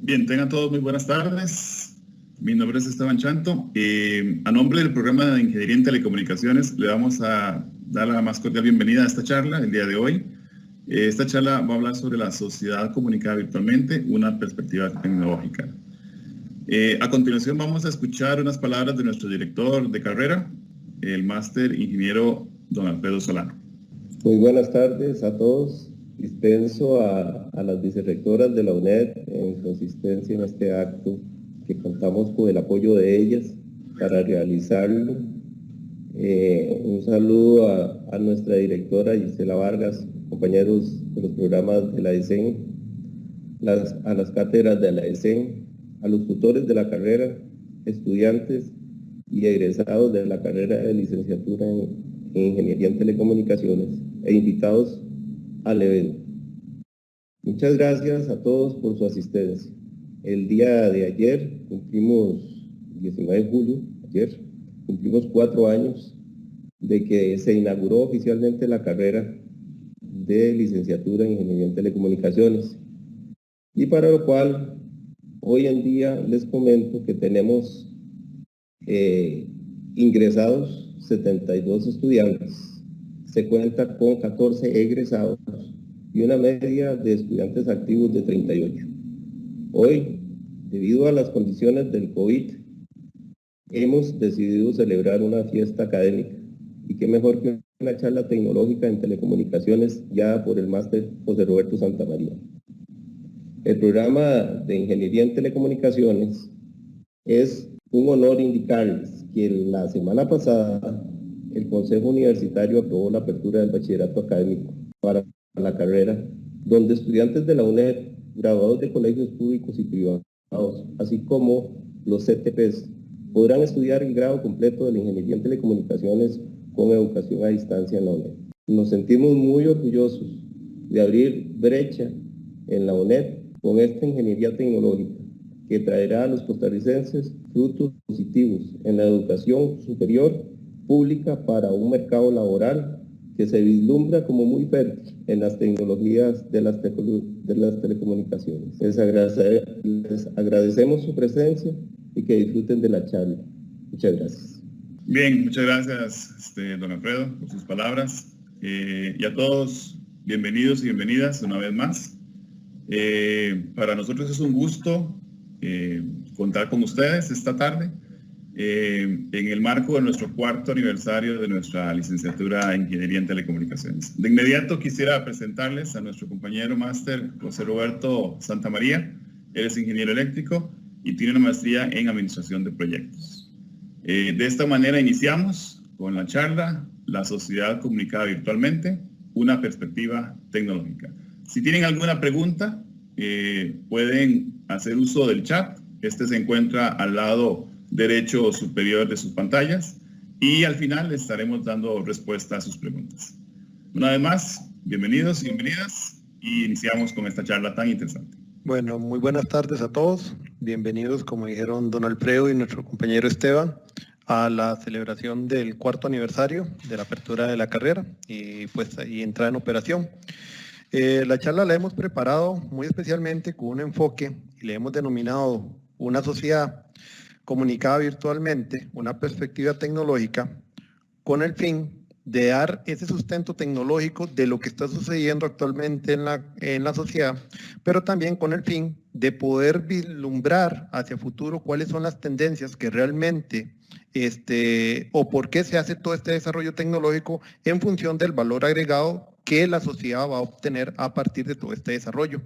Bien, tengan todos muy buenas tardes. Mi nombre es Esteban Chanto. A nombre del programa de Ingeniería en Telecomunicaciones, le vamos a dar la más cordial bienvenida a esta charla el día de hoy. Esta charla va a hablar sobre la sociedad comunicada virtualmente, una perspectiva tecnológica. A continuación vamos a escuchar unas palabras de nuestro director de carrera, el máster ingeniero don Alfredo Solano. Muy buenas tardes a todos. Dispenso a las vicerrectoras de la UNED en su asistencia en este acto, que contamos con el apoyo de ellas para realizarlo. Un saludo a nuestra directora Gisela Vargas, compañeros de los programas de la ESEN, a las cátedras de la ESEN, a los tutores de la carrera, estudiantes y egresados de la carrera de licenciatura en Ingeniería en Telecomunicaciones e invitados al evento. Muchas gracias a todos por su asistencia. El día de ayer cumplimos, 19 de julio, cumplimos 4 años de que se inauguró oficialmente la carrera de licenciatura en Ingeniería en Telecomunicaciones, y para lo cual hoy en día les comento que tenemos ingresados 72 estudiantes. Se cuenta con 14 egresados y una media de estudiantes activos de 38. Hoy, debido a las condiciones del COVID, hemos decidido celebrar una fiesta académica, y qué mejor que una charla tecnológica en telecomunicaciones guiada por el máster José Roberto Santamaría. El programa de Ingeniería en Telecomunicaciones es un honor indicarles que la semana pasada el Consejo Universitario aprobó la apertura del bachillerato académico para la carrera, donde estudiantes de la UNED, graduados de colegios públicos y privados, así como los CTPs, podrán estudiar el grado completo de la Ingeniería en Telecomunicaciones con educación a distancia en la UNED. Nos sentimos muy orgullosos de abrir brecha en la UNED con esta ingeniería tecnológica, que traerá a los costarricenses frutos positivos en la educación superior pública para un mercado laboral que se vislumbra como muy fértil en las tecnologías de las telecomunicaciones. Les agradecemos su presencia y que disfruten de la charla. Muchas gracias. Bien, muchas gracias, don Alfredo, por sus palabras. Y a todos, bienvenidos y bienvenidas una vez más. Para nosotros es un gusto contar con ustedes esta tarde en el marco de nuestro 4º aniversario de nuestra licenciatura en Ingeniería en Telecomunicaciones. De inmediato quisiera presentarles a nuestro compañero máster José Roberto Santamaría. Él es ingeniero eléctrico y tiene una maestría en Administración de Proyectos. De esta manera iniciamos con la charla La sociedad comunicada virtualmente, una perspectiva tecnológica. Si tienen alguna pregunta, pueden hacer uso del chat. Este se encuentra al lado derecho superior de sus pantallas, y al final les estaremos dando respuesta a sus preguntas. Una vez más, bienvenidos y bienvenidas, y iniciamos con esta charla tan interesante. Bueno, muy buenas tardes a todos. Bienvenidos, como dijeron don Alfredo y nuestro compañero Esteban, a la celebración del 4º aniversario de la apertura de la carrera y entrada en operación. La charla la hemos preparado muy especialmente con un enfoque y le hemos denominado una sociedad comunicada virtualmente, una perspectiva tecnológica, con el fin de dar ese sustento tecnológico de lo que está sucediendo actualmente en la sociedad, pero también con el fin de poder vislumbrar hacia futuro cuáles son las tendencias que realmente o por qué se hace todo este desarrollo tecnológico en función del valor agregado que la sociedad va a obtener a partir de todo este desarrollo.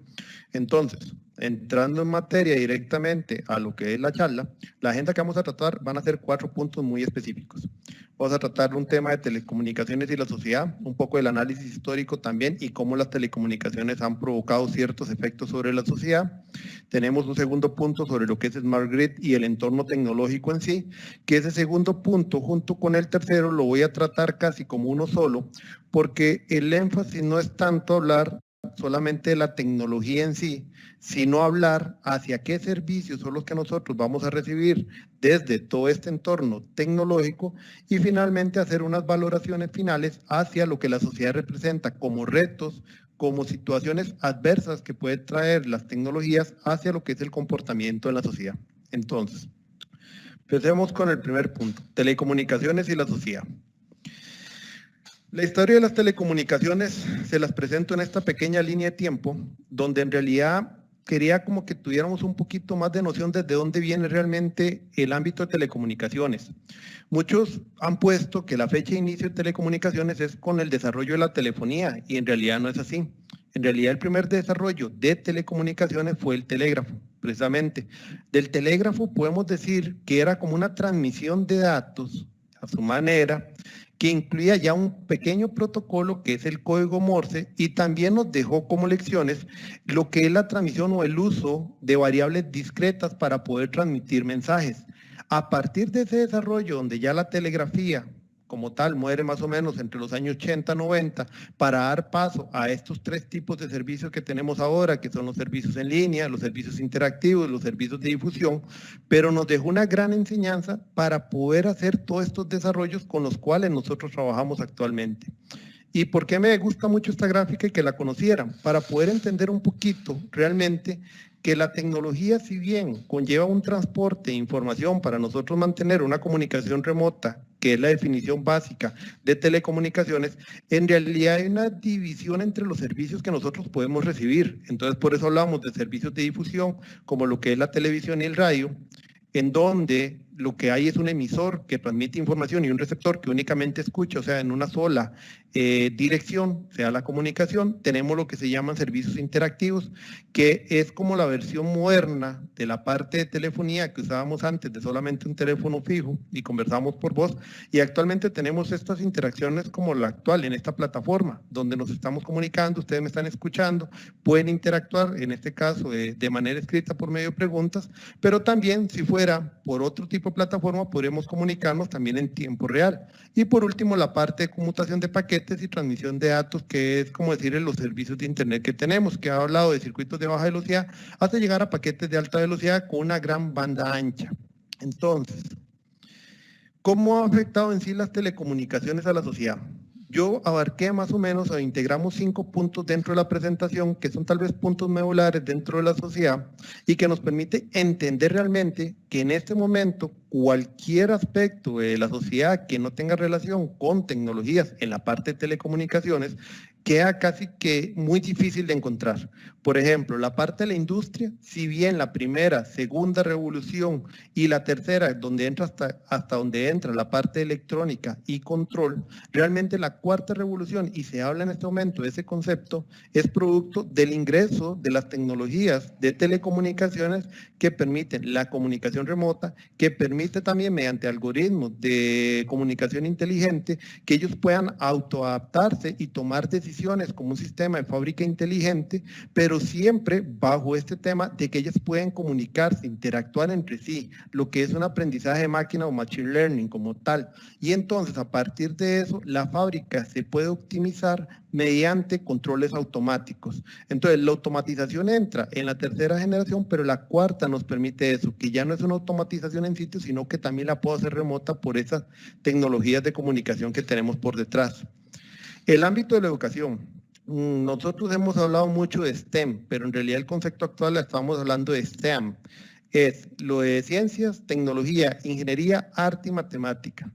Entonces, entrando en materia directamente a lo que es la charla, la agenda que vamos a tratar van a ser 4 puntos muy específicos. Vamos a tratar un tema de telecomunicaciones y la sociedad, un poco del análisis histórico también y cómo las telecomunicaciones han provocado ciertos efectos sobre la sociedad. Tenemos un segundo punto sobre lo que es Smart Grid y el entorno tecnológico en sí, que ese segundo punto junto con el tercero lo voy a tratar casi como uno solo, porque el énfasis no es tanto hablar solamente de la tecnología en sí, sino hablar hacia qué servicios son los que nosotros vamos a recibir desde todo este entorno tecnológico y finalmente hacer unas valoraciones finales hacia lo que la sociedad representa como retos, como situaciones adversas que pueden traer las tecnologías hacia lo que es el comportamiento en la sociedad. Entonces, empecemos con el primer punto, telecomunicaciones y la sociedad. La historia de las telecomunicaciones se las presento en esta pequeña línea de tiempo, donde en realidad quería como que tuviéramos un poquito más de noción desde dónde viene realmente el ámbito de telecomunicaciones. Muchos han puesto que la fecha de inicio de telecomunicaciones es con el desarrollo de la telefonía, y en realidad no es así. En realidad el primer desarrollo de telecomunicaciones fue el telégrafo, precisamente. Del telégrafo podemos decir que era como una transmisión de datos a su manera, que incluía ya un pequeño protocolo que es el código Morse, y también nos dejó como lecciones lo que es la transmisión o el uso de variables discretas para poder transmitir mensajes. A partir de ese desarrollo, donde ya la telegrafía como tal muere más o menos entre los años 80 90, para dar paso a estos tres tipos de servicios que tenemos ahora, que son los servicios en línea, los servicios interactivos, los servicios de difusión, pero nos dejó una gran enseñanza para poder hacer todos estos desarrollos con los cuales nosotros trabajamos actualmente. ¿Y por qué me gusta mucho esta gráfica y que la conocieran? Para poder entender un poquito realmente que la tecnología, si bien conlleva un transporte de información para nosotros mantener una comunicación remota, que es la definición básica de telecomunicaciones, en realidad hay una división entre los servicios que nosotros podemos recibir. Entonces, por eso hablamos de servicios de difusión, como lo que es la televisión y el radio, en donde lo que hay es un emisor que transmite información y un receptor que únicamente escucha, o sea, en una sola dirección, sea la comunicación. Tenemos lo que se llaman servicios interactivos, que es como la versión moderna de la parte de telefonía que usábamos antes de solamente un teléfono fijo y conversamos por voz, y actualmente tenemos estas interacciones como la actual en esta plataforma, donde nos estamos comunicando, ustedes me están escuchando, pueden interactuar, en este caso de manera escrita por medio de preguntas, pero también si fuera por otro tipo de plataforma podremos comunicarnos también en tiempo real. Y por último, la parte de conmutación de paquetes y transmisión de datos, que es como decir en los servicios de internet que tenemos, que ha hablado de circuitos de baja velocidad hasta llegar a paquetes de alta velocidad con una gran banda ancha. Entonces, ¿cómo ha afectado en sí las telecomunicaciones a la sociedad? Yo abarqué más o menos, o integramos 5 puntos dentro de la presentación, que son tal vez puntos medulares dentro de la sociedad y que nos permite entender realmente que en este momento cualquier aspecto de la sociedad que no tenga relación con tecnologías en la parte de telecomunicaciones queda casi que muy difícil de encontrar. Por ejemplo, la parte de la industria, si bien la primera, segunda revolución y la tercera, donde entra hasta donde entra la parte electrónica y control, realmente la cuarta revolución, y se habla en este momento de ese concepto, es producto del ingreso de las tecnologías de telecomunicaciones que permiten la comunicación remota, que permite también mediante algoritmos de comunicación inteligente que ellos puedan autoadaptarse y tomar decisiones como un sistema de fábrica inteligente, pero siempre bajo este tema de que ellas pueden comunicarse, interactuar entre sí, lo que es un aprendizaje de máquina o machine learning como tal. Y entonces a partir de eso la fábrica se puede optimizar mediante controles automáticos. Entonces la automatización entra en la tercera generación, pero la cuarta nos permite eso, que ya no es una automatización en sitio, sino que también la puedo hacer remota por esas tecnologías de comunicación que tenemos por detrás. El ámbito de la educación. Nosotros hemos hablado mucho de STEM, pero en realidad el concepto actual estamos hablando de STEM. Es lo de ciencias, tecnología, ingeniería, arte y matemática.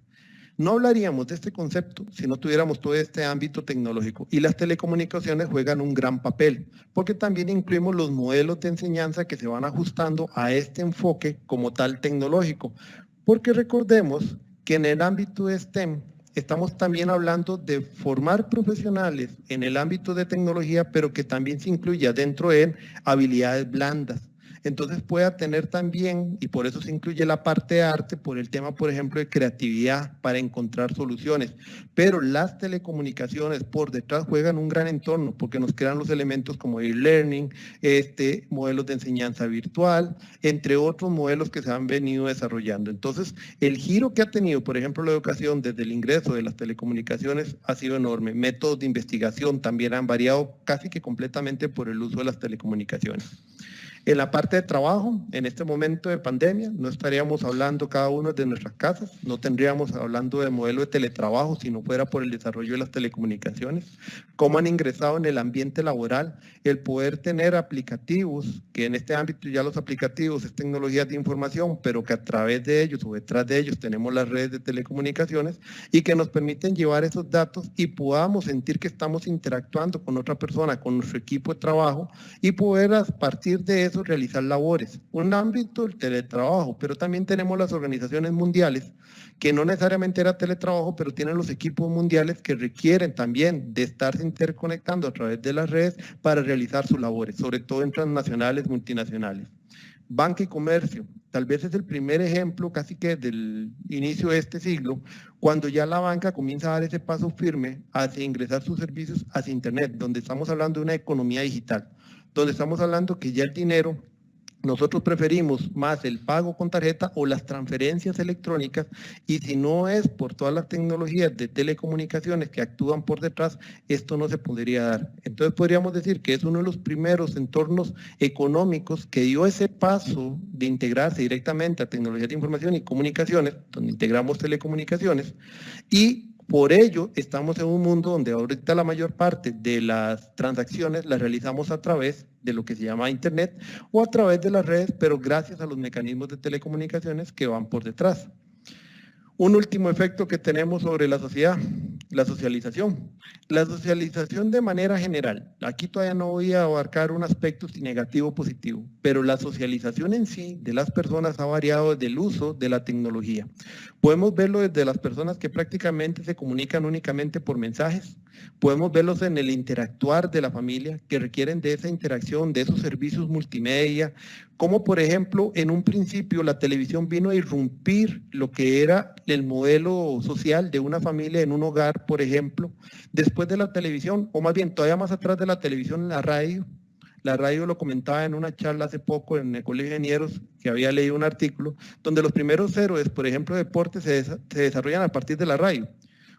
No hablaríamos de este concepto si no tuviéramos todo este ámbito tecnológico, y las telecomunicaciones juegan un gran papel, porque también incluimos los modelos de enseñanza que se van ajustando a este enfoque como tal tecnológico, porque recordemos que en el ámbito de STEM estamos también hablando de formar profesionales en el ámbito de tecnología, pero que también se incluya dentro de habilidades blandas. Entonces pueda tener también, y por eso se incluye la parte de arte, por el tema, por ejemplo, de creatividad para encontrar soluciones. Pero las telecomunicaciones por detrás juegan un gran entorno, porque nos crean los elementos como e-learning, modelos de enseñanza virtual, entre otros modelos que se han venido desarrollando. Entonces, el giro que ha tenido, por ejemplo, la educación desde el ingreso de las telecomunicaciones ha sido enorme. Métodos de investigación también han variado casi que completamente por el uso de las telecomunicaciones. En la parte de trabajo, en este momento de pandemia, no estaríamos hablando cada uno de nuestras casas, no tendríamos hablando de modelo de teletrabajo si no fuera por el desarrollo de las telecomunicaciones. Cómo han ingresado en el ambiente laboral el poder tener aplicativos, que en este ámbito ya los aplicativos es tecnología de información, pero que a través de ellos o detrás de ellos tenemos las redes de telecomunicaciones y que nos permiten llevar esos datos y podamos sentir que estamos interactuando con otra persona, con nuestro equipo de trabajo y poder a partir de eso realizar labores. Un ámbito el teletrabajo, pero también tenemos las organizaciones mundiales que no necesariamente era teletrabajo, pero tienen los equipos mundiales que requieren también de estarse interconectando a través de las redes para realizar sus labores, sobre todo en transnacionales, multinacionales. Banca y comercio, tal vez es el primer ejemplo casi que del inicio de este siglo, cuando ya la banca comienza a dar ese paso firme hacia ingresar sus servicios hacia Internet, donde estamos hablando de una economía digital, donde estamos hablando que ya el dinero, nosotros preferimos más el pago con tarjeta o las transferencias electrónicas y si no es por todas las tecnologías de telecomunicaciones que actúan por detrás, esto no se podría dar. Entonces podríamos decir que es uno de los primeros entornos económicos que dio ese paso de integrarse directamente a tecnologías de información y comunicaciones, donde integramos telecomunicaciones y por ello, estamos en un mundo donde ahorita la mayor parte de las transacciones las realizamos a través de lo que se llama Internet o a través de las redes, pero gracias a los mecanismos de telecomunicaciones que van por detrás. Un último efecto que tenemos sobre la sociedad, la socialización. La socialización de manera general, aquí todavía no voy a abarcar un aspecto si negativo o positivo, pero la socialización en sí de las personas ha variado desde el uso de la tecnología. Podemos verlo desde las personas que prácticamente se comunican únicamente por mensajes, podemos verlos en el interactuar de la familia, que requieren de esa interacción, de esos servicios multimedia, como por ejemplo en un principio la televisión vino a irrumpir lo que era el modelo social de una familia en un hogar, por ejemplo. Después de la televisión, o más bien todavía más atrás de la televisión, la radio. La radio lo comentaba en una charla hace poco en el Colegio de Ingenieros, que había leído un artículo, donde los primeros héroes, por ejemplo, de deportes, se desarrollan a partir de la radio.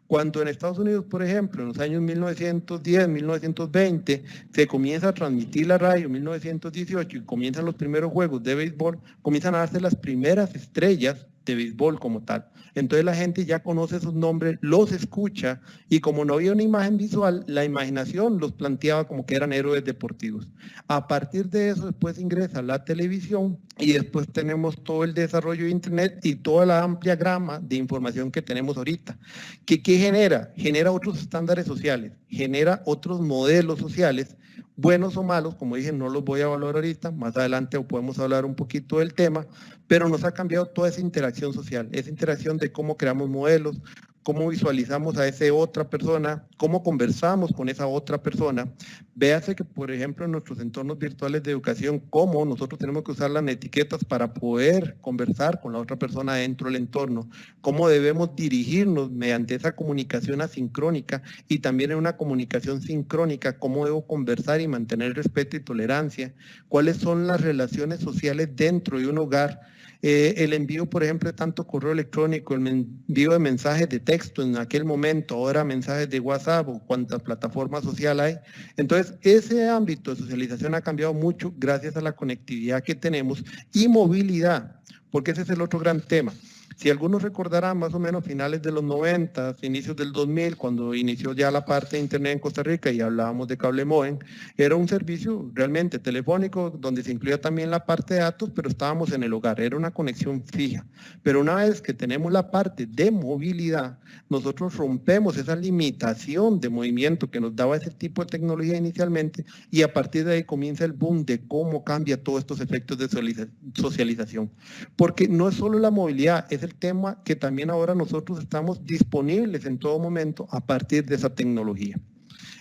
Cuando en Estados Unidos, por ejemplo, en los años 1910, 1920, se comienza a transmitir la radio, 1918, y comienzan los primeros juegos de béisbol, comienzan a darse las primeras estrellas de béisbol como tal. Entonces la gente ya conoce sus nombres, los escucha, y como no había una imagen visual, la imaginación los planteaba como que eran héroes deportivos. A partir de eso, después ingresa la televisión, y después tenemos todo el desarrollo de Internet y toda la amplia gama de información que tenemos ahorita. ¿Qué genera? Genera otros estándares sociales, genera otros modelos sociales, buenos o malos, como dije, no los voy a evaluar ahorita, más adelante podemos hablar un poquito del tema, pero nos ha cambiado toda esa interacción social, esa interacción de cómo creamos modelos, cómo visualizamos a esa otra persona, cómo conversamos con esa otra persona. Véase que, por ejemplo, en nuestros entornos virtuales de educación, cómo nosotros tenemos que usar las etiquetas para poder conversar con la otra persona dentro del entorno, cómo debemos dirigirnos mediante esa comunicación asincrónica y también en una comunicación sincrónica, cómo debo conversar y mantener respeto y tolerancia, cuáles son las relaciones sociales dentro de un hogar. El envío, por ejemplo, de tanto correo electrónico, el envío de mensajes de texto en aquel momento, ahora mensajes de WhatsApp o cuántas plataformas sociales hay. Entonces, ese ámbito de socialización ha cambiado mucho gracias a la conectividad que tenemos y movilidad, porque ese es el otro gran tema. Si algunos recordarán, más o menos finales de los 90, inicios del 2000, cuando inició ya la parte de Internet en Costa Rica y hablábamos de cable módem, era un servicio realmente telefónico donde se incluía también la parte de datos, pero estábamos en el hogar, era una conexión fija. Pero una vez que tenemos la parte de movilidad, nosotros rompemos esa limitación de movimiento que nos daba ese tipo de tecnología inicialmente y a partir de ahí comienza el boom de cómo cambia todos estos efectos de socialización. Porque no es solo la movilidad, es el tema que también ahora nosotros estamos disponibles en todo momento a partir de esa tecnología.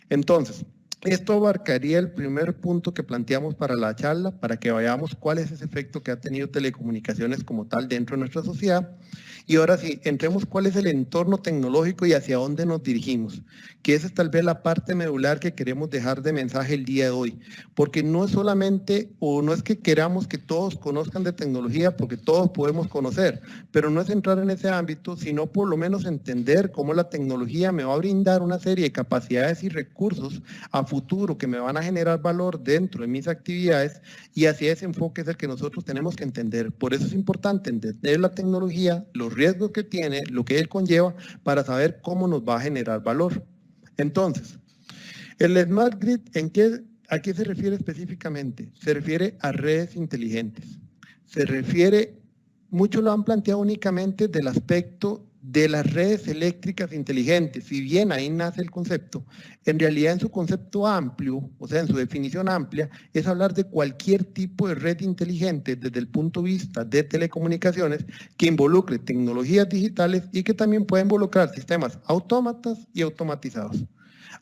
Entonces, esto abarcaría el primer punto que planteamos para la charla, para que veamos cuál es ese efecto que ha tenido telecomunicaciones como tal dentro de nuestra sociedad. Y ahora sí, entremos cuál es el entorno tecnológico y hacia dónde nos dirigimos, que esa es tal vez la parte medular que queremos dejar de mensaje el día de hoy, porque no es solamente, o no es que queramos que todos conozcan de tecnología, porque todos podemos conocer, pero no es entrar en ese ámbito, sino por lo menos entender cómo la tecnología me va a brindar una serie de capacidades y recursos a futuro que me van a generar valor dentro de mis actividades, y hacia ese enfoque es el que nosotros tenemos que entender. Por eso es importante entender la tecnología, los riesgos que tiene, lo que él conlleva, para saber cómo nos va a generar valor. Entonces, el Smart Grid, ¿a qué se refiere específicamente? Se refiere a redes inteligentes. Se refiere, muchos lo han planteado únicamente del aspecto de las redes eléctricas inteligentes. Si bien ahí nace el concepto, en realidad en su concepto amplio, o sea, en su definición amplia, es hablar de cualquier tipo de red inteligente desde el punto de vista de telecomunicaciones que involucre tecnologías digitales y que también puede involucrar sistemas autómatas y automatizados.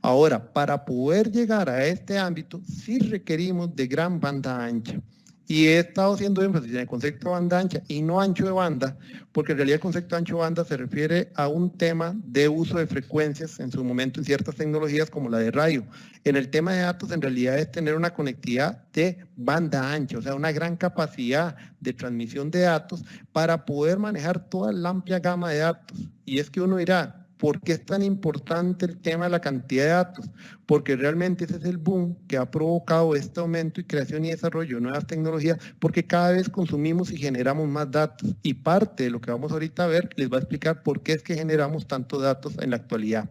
Ahora, para poder llegar a este ámbito, sí requerimos de gran banda ancha. Y he estado haciendo énfasis en el concepto de banda ancha y no ancho de banda, porque en realidad el concepto de ancho de banda se refiere a un tema de uso de frecuencias en su momento en ciertas tecnologías como la de radio. En el tema de datos, en realidad es tener una conectividad de banda ancha, o sea, una gran capacidad de transmisión de datos para poder manejar toda la amplia gama de datos. Y es que uno dirá, ¿por qué es tan importante el tema de la cantidad de datos? Porque realmente ese es el boom que ha provocado este aumento y creación y desarrollo de nuevas tecnologías, porque cada vez consumimos y generamos más datos. Y parte de lo que vamos ahorita a ver les va a explicar por qué es que generamos tantos datos en la actualidad.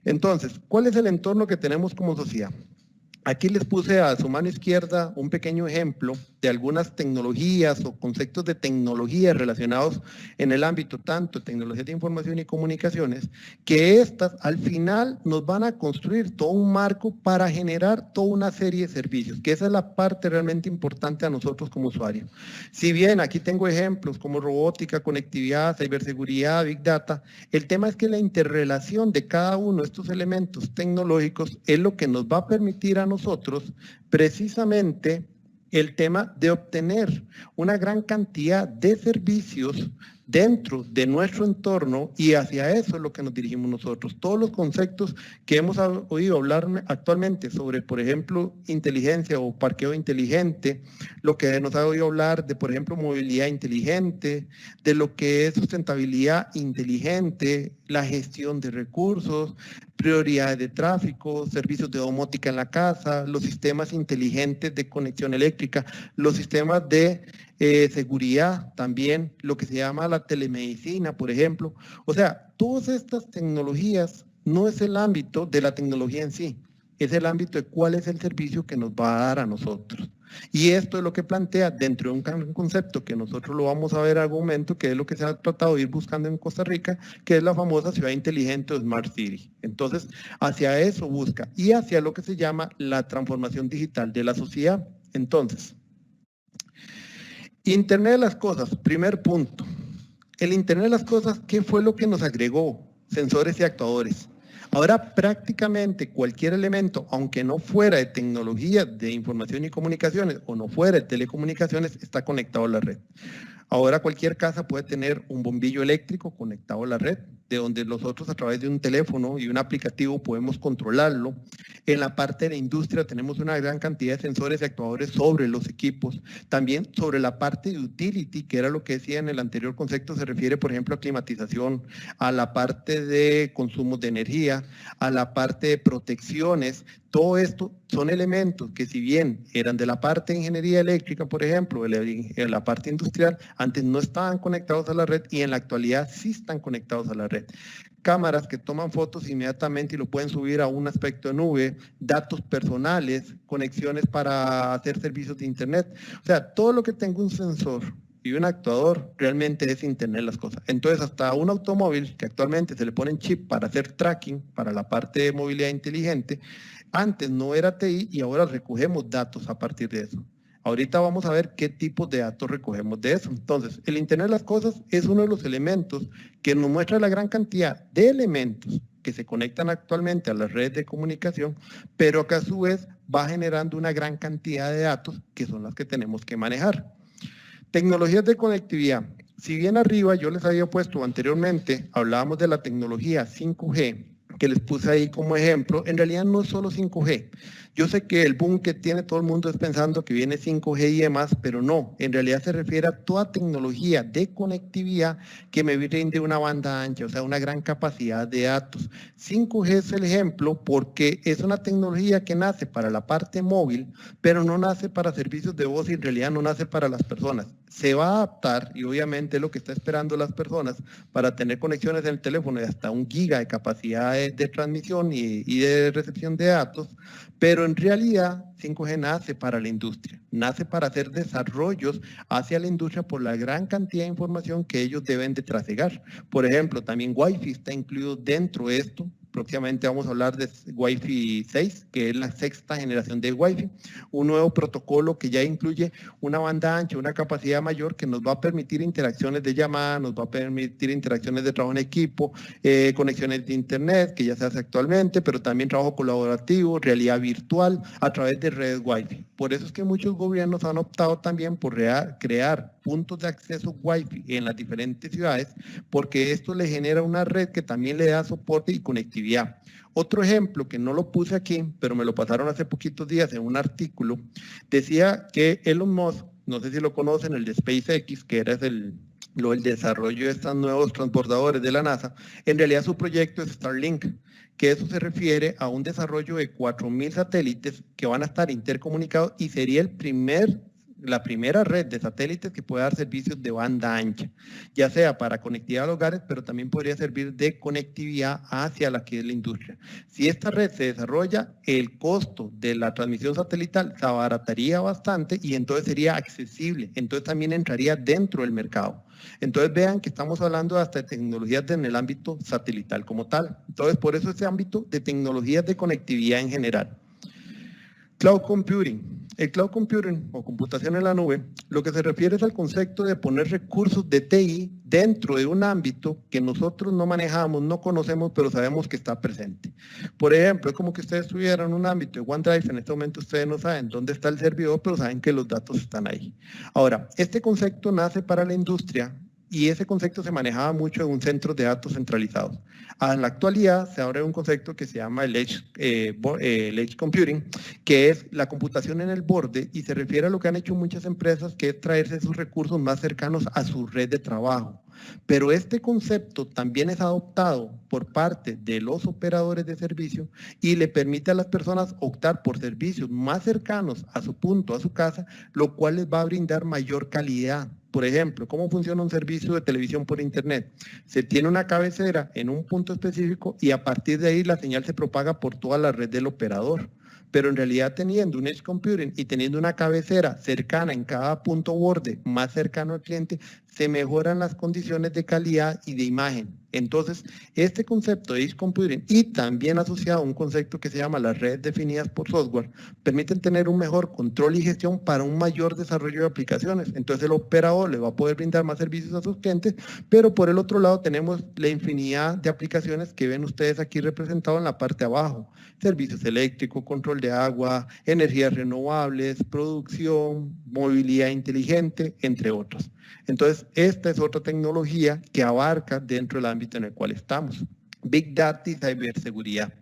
Entonces, ¿cuál es el entorno que tenemos como sociedad? Aquí les puse a su mano izquierda un pequeño ejemplo de algunas tecnologías o conceptos de tecnología relacionados en el ámbito tanto de tecnologías de información y comunicaciones, que estas al final nos van a construir todo un marco para generar toda una serie de servicios, que esa es la parte realmente importante a nosotros como usuarios. Si bien aquí tengo ejemplos como robótica, conectividad, ciberseguridad, big data, el tema es que la interrelación de cada uno de estos elementos tecnológicos es lo que nos va a permitir a nosotros precisamente el tema de obtener una gran cantidad de servicios dentro de nuestro entorno, y hacia eso es lo que nos dirigimos nosotros. Todos los conceptos que hemos oído hablar actualmente sobre, por ejemplo, inteligencia o parqueo inteligente, lo que nos ha oído hablar de, por ejemplo, movilidad inteligente, de lo que es sustentabilidad inteligente, la gestión de recursos, prioridades de tráfico, servicios de domótica en la casa, los sistemas inteligentes de conexión eléctrica, los sistemas de seguridad también, lo que se llama la telemedicina, por ejemplo. O sea, todas estas tecnologías no es el ámbito de la tecnología en sí, es el ámbito de cuál es el servicio que nos va a dar a nosotros. Y esto es lo que plantea dentro de un concepto que nosotros lo vamos a ver en algún momento, que es lo que se ha tratado de ir buscando en Costa Rica, que es la famosa ciudad inteligente o Smart City. Entonces, hacia eso busca y hacia lo que se llama la transformación digital de la sociedad. Entonces, Internet de las cosas, primer punto. El Internet de las cosas, ¿qué fue lo que nos agregó? Sensores y actuadores. Ahora prácticamente cualquier elemento, aunque no fuera de tecnología de información y comunicaciones o no fuera de telecomunicaciones, está conectado a la red. Ahora cualquier casa puede tener un bombillo eléctrico conectado a la red, de donde nosotros a través de un teléfono y un aplicativo podemos controlarlo. En la parte de la industria tenemos una gran cantidad de sensores y actuadores sobre los equipos. También sobre la parte de utility, que era lo que decía en el anterior concepto, se refiere por ejemplo a climatización, a la parte de consumos de energía, a la parte de protecciones. Todo esto son elementos que si bien eran de la parte de ingeniería eléctrica, por ejemplo, de la parte industrial, antes no estaban conectados a la red y en la actualidad sí están conectados a la red. Cámaras que toman fotos inmediatamente y lo pueden subir a un aspecto de nube, datos personales, conexiones para hacer servicios de internet. O sea, todo lo que tenga un sensor y un actuador realmente es Internet de las cosas. Entonces, hasta un automóvil que actualmente se le ponen chip para hacer tracking, para la parte de movilidad inteligente, antes no era TI y ahora recogemos datos a partir de eso. Ahorita vamos a ver qué tipos de datos recogemos de eso. Entonces, el Internet de las cosas es uno de los elementos que nos muestra la gran cantidad de elementos que se conectan actualmente a las redes de comunicación, pero que a su vez va generando una gran cantidad de datos que son las que tenemos que manejar. Tecnologías de conectividad. Si bien arriba yo les había puesto anteriormente, hablábamos de la tecnología 5G, que les puse ahí como ejemplo, en realidad no es solo 5G. Yo sé que el boom que tiene todo el mundo es pensando que viene 5G y demás, pero no, en realidad se refiere a toda tecnología de conectividad que me brinde una banda ancha, o sea, una gran capacidad de datos. 5G es el ejemplo porque es una tecnología que nace para la parte móvil, pero no nace para servicios de voz y en realidad no nace para las personas. Se va a adaptar y obviamente es lo que está esperando las personas para tener conexiones en el teléfono de hasta 1 giga de capacidad de transmisión y de recepción de datos, pero en realidad 5G nace para la industria, nace para hacer desarrollos hacia la industria por la gran cantidad de información que ellos deben de trasegar. Por ejemplo, también Wi-Fi está incluido dentro de esto. Próximamente vamos a hablar de Wi-Fi 6, que es la 6ª generación de Wi-Fi, un nuevo protocolo que ya incluye una banda ancha, una capacidad mayor que nos va a permitir interacciones de llamada, nos va a permitir interacciones de trabajo en equipo, conexiones de internet, que ya se hace actualmente, pero también trabajo colaborativo, realidad virtual, a través de redes Wi-Fi. Por eso es que muchos gobiernos han optado también por crear puntos de acceso Wi-Fi en las diferentes ciudades, porque esto le genera una red que también le da soporte y conectividad. Otro ejemplo que no lo puse aquí, pero me lo pasaron hace poquitos días en un artículo, decía que Elon Musk, no sé si lo conocen, el de SpaceX, que era el desarrollo de estos nuevos transbordadores de la NASA, en realidad su proyecto es Starlink, que eso se refiere a un desarrollo de 4.000 satélites que van a estar intercomunicados y sería la primera red de satélites que puede dar servicios de banda ancha, ya sea para conectividad a los hogares, pero también podría servir de conectividad hacia la que es la industria. Si esta red se desarrolla, el costo de la transmisión satelital se abarataría bastante y entonces sería accesible, entonces también entraría dentro del mercado. Entonces vean que estamos hablando hasta de tecnologías en el ámbito satelital como tal. Entonces por eso ese ámbito de tecnologías de conectividad en general. Cloud Computing. El Cloud Computing o computación en la nube, lo que se refiere es al concepto de poner recursos de TI dentro de un ámbito que nosotros no manejamos, no conocemos, pero sabemos que está presente. Por ejemplo, es como que ustedes estuvieran en un ámbito de OneDrive, en este momento ustedes no saben dónde está el servidor, pero saben que los datos están ahí. Ahora, este concepto nace para la industria y ese concepto se manejaba mucho en un centro de datos centralizados. En la actualidad se abre un concepto que se llama el Edge Computing, que es la computación en el borde y se refiere a lo que han hecho muchas empresas, que es traerse esos recursos más cercanos a su red de trabajo. Pero este concepto también es adoptado por parte de los operadores de servicio y le permite a las personas optar por servicios más cercanos a su punto, a su casa, lo cual les va a brindar mayor calidad. Por ejemplo, ¿cómo funciona un servicio de televisión por internet? Se tiene una cabecera en un punto específico y a partir de ahí la señal se propaga por toda la red del operador. Pero en realidad teniendo un Edge Computing y teniendo una cabecera cercana en cada punto borde más cercano al cliente, se mejoran las condiciones de calidad y de imagen. Entonces, este concepto de Edge Computing y también asociado a un concepto que se llama las redes definidas por software, permiten tener un mejor control y gestión para un mayor desarrollo de aplicaciones. Entonces, el operador le va a poder brindar más servicios a sus clientes, pero por el otro lado tenemos la infinidad de aplicaciones que ven ustedes aquí representadas en la parte de abajo. Servicios eléctricos, control de agua, energías renovables, producción, movilidad inteligente, entre otros. Entonces, esta es otra tecnología que abarca dentro del ámbito en el cual estamos. Big Data y ciberseguridad.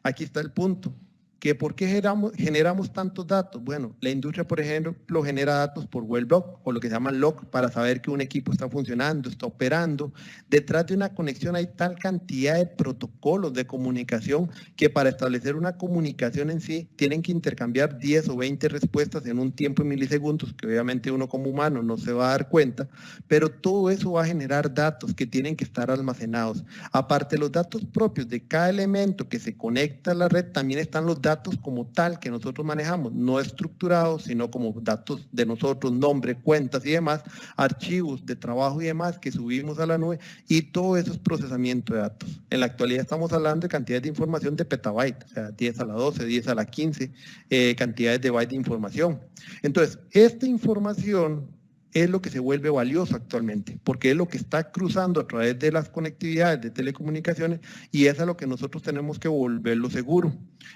Aquí está el punto. ¿Que ¿Por qué generamos tantos datos? Bueno, la industria, por ejemplo, genera datos por web log, o lo que se llama log, para saber que un equipo está funcionando, está operando. Detrás de una conexión hay tal cantidad de protocolos de comunicación que para establecer una comunicación en sí tienen que intercambiar 10 o 20 respuestas en un tiempo de milisegundos, que obviamente uno como humano no se va a dar cuenta, pero todo eso va a generar datos que tienen que estar almacenados. Aparte de los datos propios de cada elemento que se conecta a la red, también están los datos como tal que nosotros manejamos, no estructurados, sino como datos de nosotros, nombre, cuentas y demás, archivos de trabajo y demás que subimos a la nube, y todo eso es procesamiento de datos. En la actualidad estamos hablando de cantidades de información de petabytes, o sea, 10 a la 12, 10 a la 15, cantidades de bytes de información. Entonces, esta información es lo que se vuelve valioso actualmente, porque es lo que está cruzando a través de las conectividades de telecomunicaciones y es a lo que nosotros tenemos que volverlo seguro.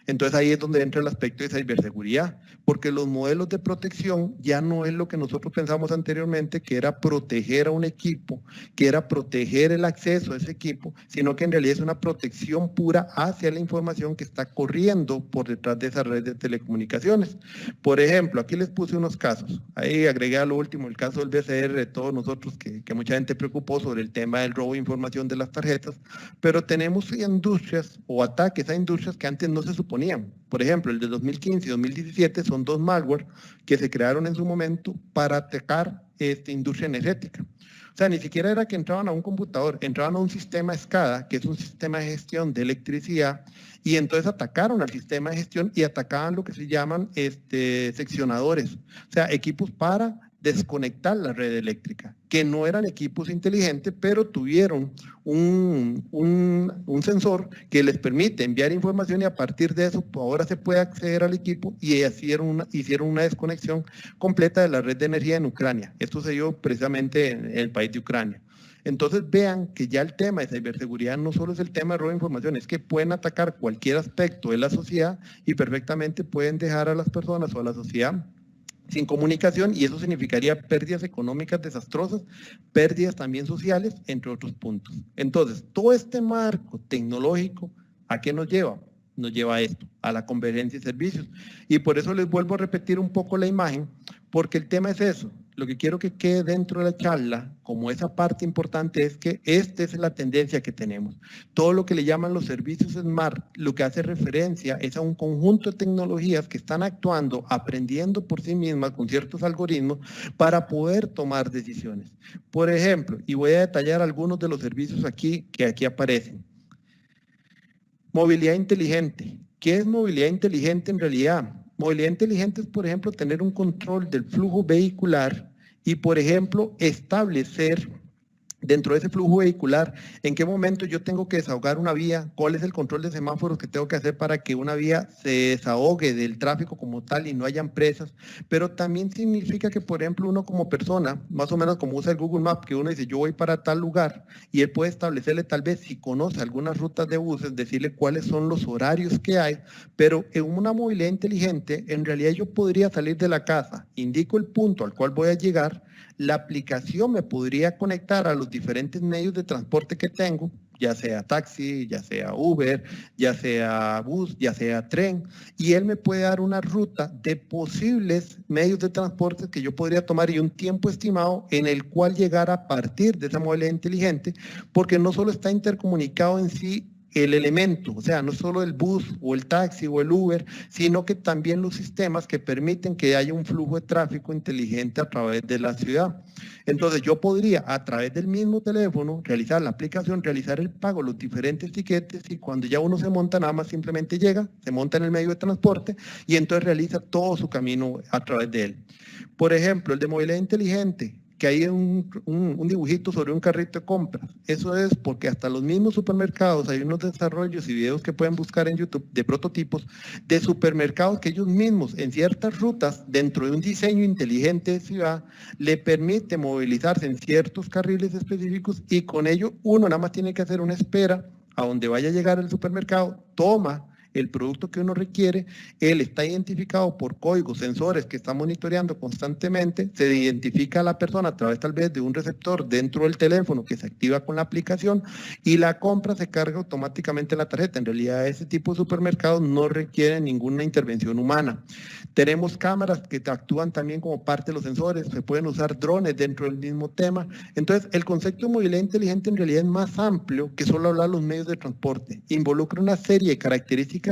Entonces ahí es donde entra el aspecto de ciberseguridad, porque los modelos de protección ya no es lo que nosotros pensamos anteriormente, que era proteger a un equipo, que era proteger el acceso a ese equipo, sino que en realidad es una protección pura hacia la información que está corriendo por detrás de esa red de telecomunicaciones. Por ejemplo, aquí les puse unos casos, ahí agregué a lo último el caso del BCR de todos nosotros, que mucha gente preocupó sobre el tema del robo de información de las tarjetas, pero tenemos industrias o ataques a industrias que antes no se suponían. Por ejemplo, el de 2015 y 2017 son 2 malware que se crearon en su momento para atacar industria energética. O sea, ni siquiera era que entraban a un computador, entraban a un sistema SCADA, que es un sistema de gestión de electricidad, y entonces atacaron al sistema de gestión y atacaban lo que se llaman seccionadores, o sea, equipos para desconectar la red eléctrica, que no eran equipos inteligentes, pero tuvieron un sensor que les permite enviar información y a partir de eso ahora se puede acceder al equipo y hicieron una desconexión completa de la red de energía en Ucrania. Esto se dio precisamente en el país de Ucrania. Entonces vean que ya el tema de ciberseguridad no solo es el tema de robo de información, es que pueden atacar cualquier aspecto de la sociedad y perfectamente pueden dejar a las personas o a la sociedad sin comunicación y eso significaría pérdidas económicas desastrosas, pérdidas también sociales, entre otros puntos. Entonces, todo este marco tecnológico, ¿a qué nos lleva? Nos lleva a esto, a la convergencia de servicios. Y por eso les vuelvo a repetir un poco la imagen, porque el tema es eso. Lo que quiero que quede dentro de la charla, como esa parte importante, es que esta es la tendencia que tenemos. Todo lo que le llaman los servicios Smart, lo que hace referencia es a un conjunto de tecnologías que están actuando, aprendiendo por sí mismas con ciertos algoritmos para poder tomar decisiones. Por ejemplo, y voy a detallar algunos de los servicios que aquí aparecen. Movilidad inteligente. ¿Qué es movilidad inteligente en realidad? Movilidad inteligente es, por ejemplo, tener un control del flujo vehicular y, por ejemplo, establecer dentro de ese flujo vehicular en qué momento yo tengo que desahogar una vía, cuál es el control de semáforos que tengo que hacer para que una vía se desahogue del tráfico como tal y no haya empresas, pero también significa que, por ejemplo, uno como persona, más o menos como usa el Google Maps, que uno dice yo voy para tal lugar y él puede establecerle tal vez si conoce algunas rutas de buses, decirle cuáles son los horarios que hay, pero en una movilidad inteligente, en realidad yo podría salir de la casa, indico el punto al cual voy a llegar, la aplicación me podría conectar a los diferentes medios de transporte que tengo, ya sea taxi, ya sea Uber, ya sea bus, ya sea tren, y él me puede dar una ruta de posibles medios de transporte que yo podría tomar y un tiempo estimado en el cual llegar a partir de esa movilidad inteligente, porque no solo está intercomunicado en sí el elemento, o sea, no solo el bus o el taxi o el Uber, sino que también los sistemas que permiten que haya un flujo de tráfico inteligente a través de la ciudad. Entonces yo podría a través del mismo teléfono realizar la aplicación, realizar el pago, los diferentes tiquetes y cuando ya uno se monta nada más simplemente llega, se monta en el medio de transporte y entonces realiza todo su camino a través de él. Por ejemplo, el de movilidad inteligente, que hay un dibujito sobre un carrito de compras. Eso es porque hasta los mismos supermercados hay unos desarrollos y videos que pueden buscar en YouTube de prototipos de supermercados que ellos mismos en ciertas rutas dentro de un diseño inteligente de ciudad le permite movilizarse en ciertos carriles específicos y con ello uno nada más tiene que hacer una espera a donde vaya a llegar el supermercado, toma el producto que uno requiere, él está identificado por códigos, sensores que está monitoreando constantemente, se identifica a la persona a través tal vez de un receptor dentro del teléfono que se activa con la aplicación y la compra se carga automáticamente en la tarjeta. En realidad ese tipo de supermercados no requieren ninguna intervención humana. Tenemos cámaras que actúan también como parte de los sensores, se pueden usar drones dentro del mismo tema. Entonces el concepto de movilidad inteligente en realidad es más amplio que solo hablar de los medios de transporte, involucra una serie de características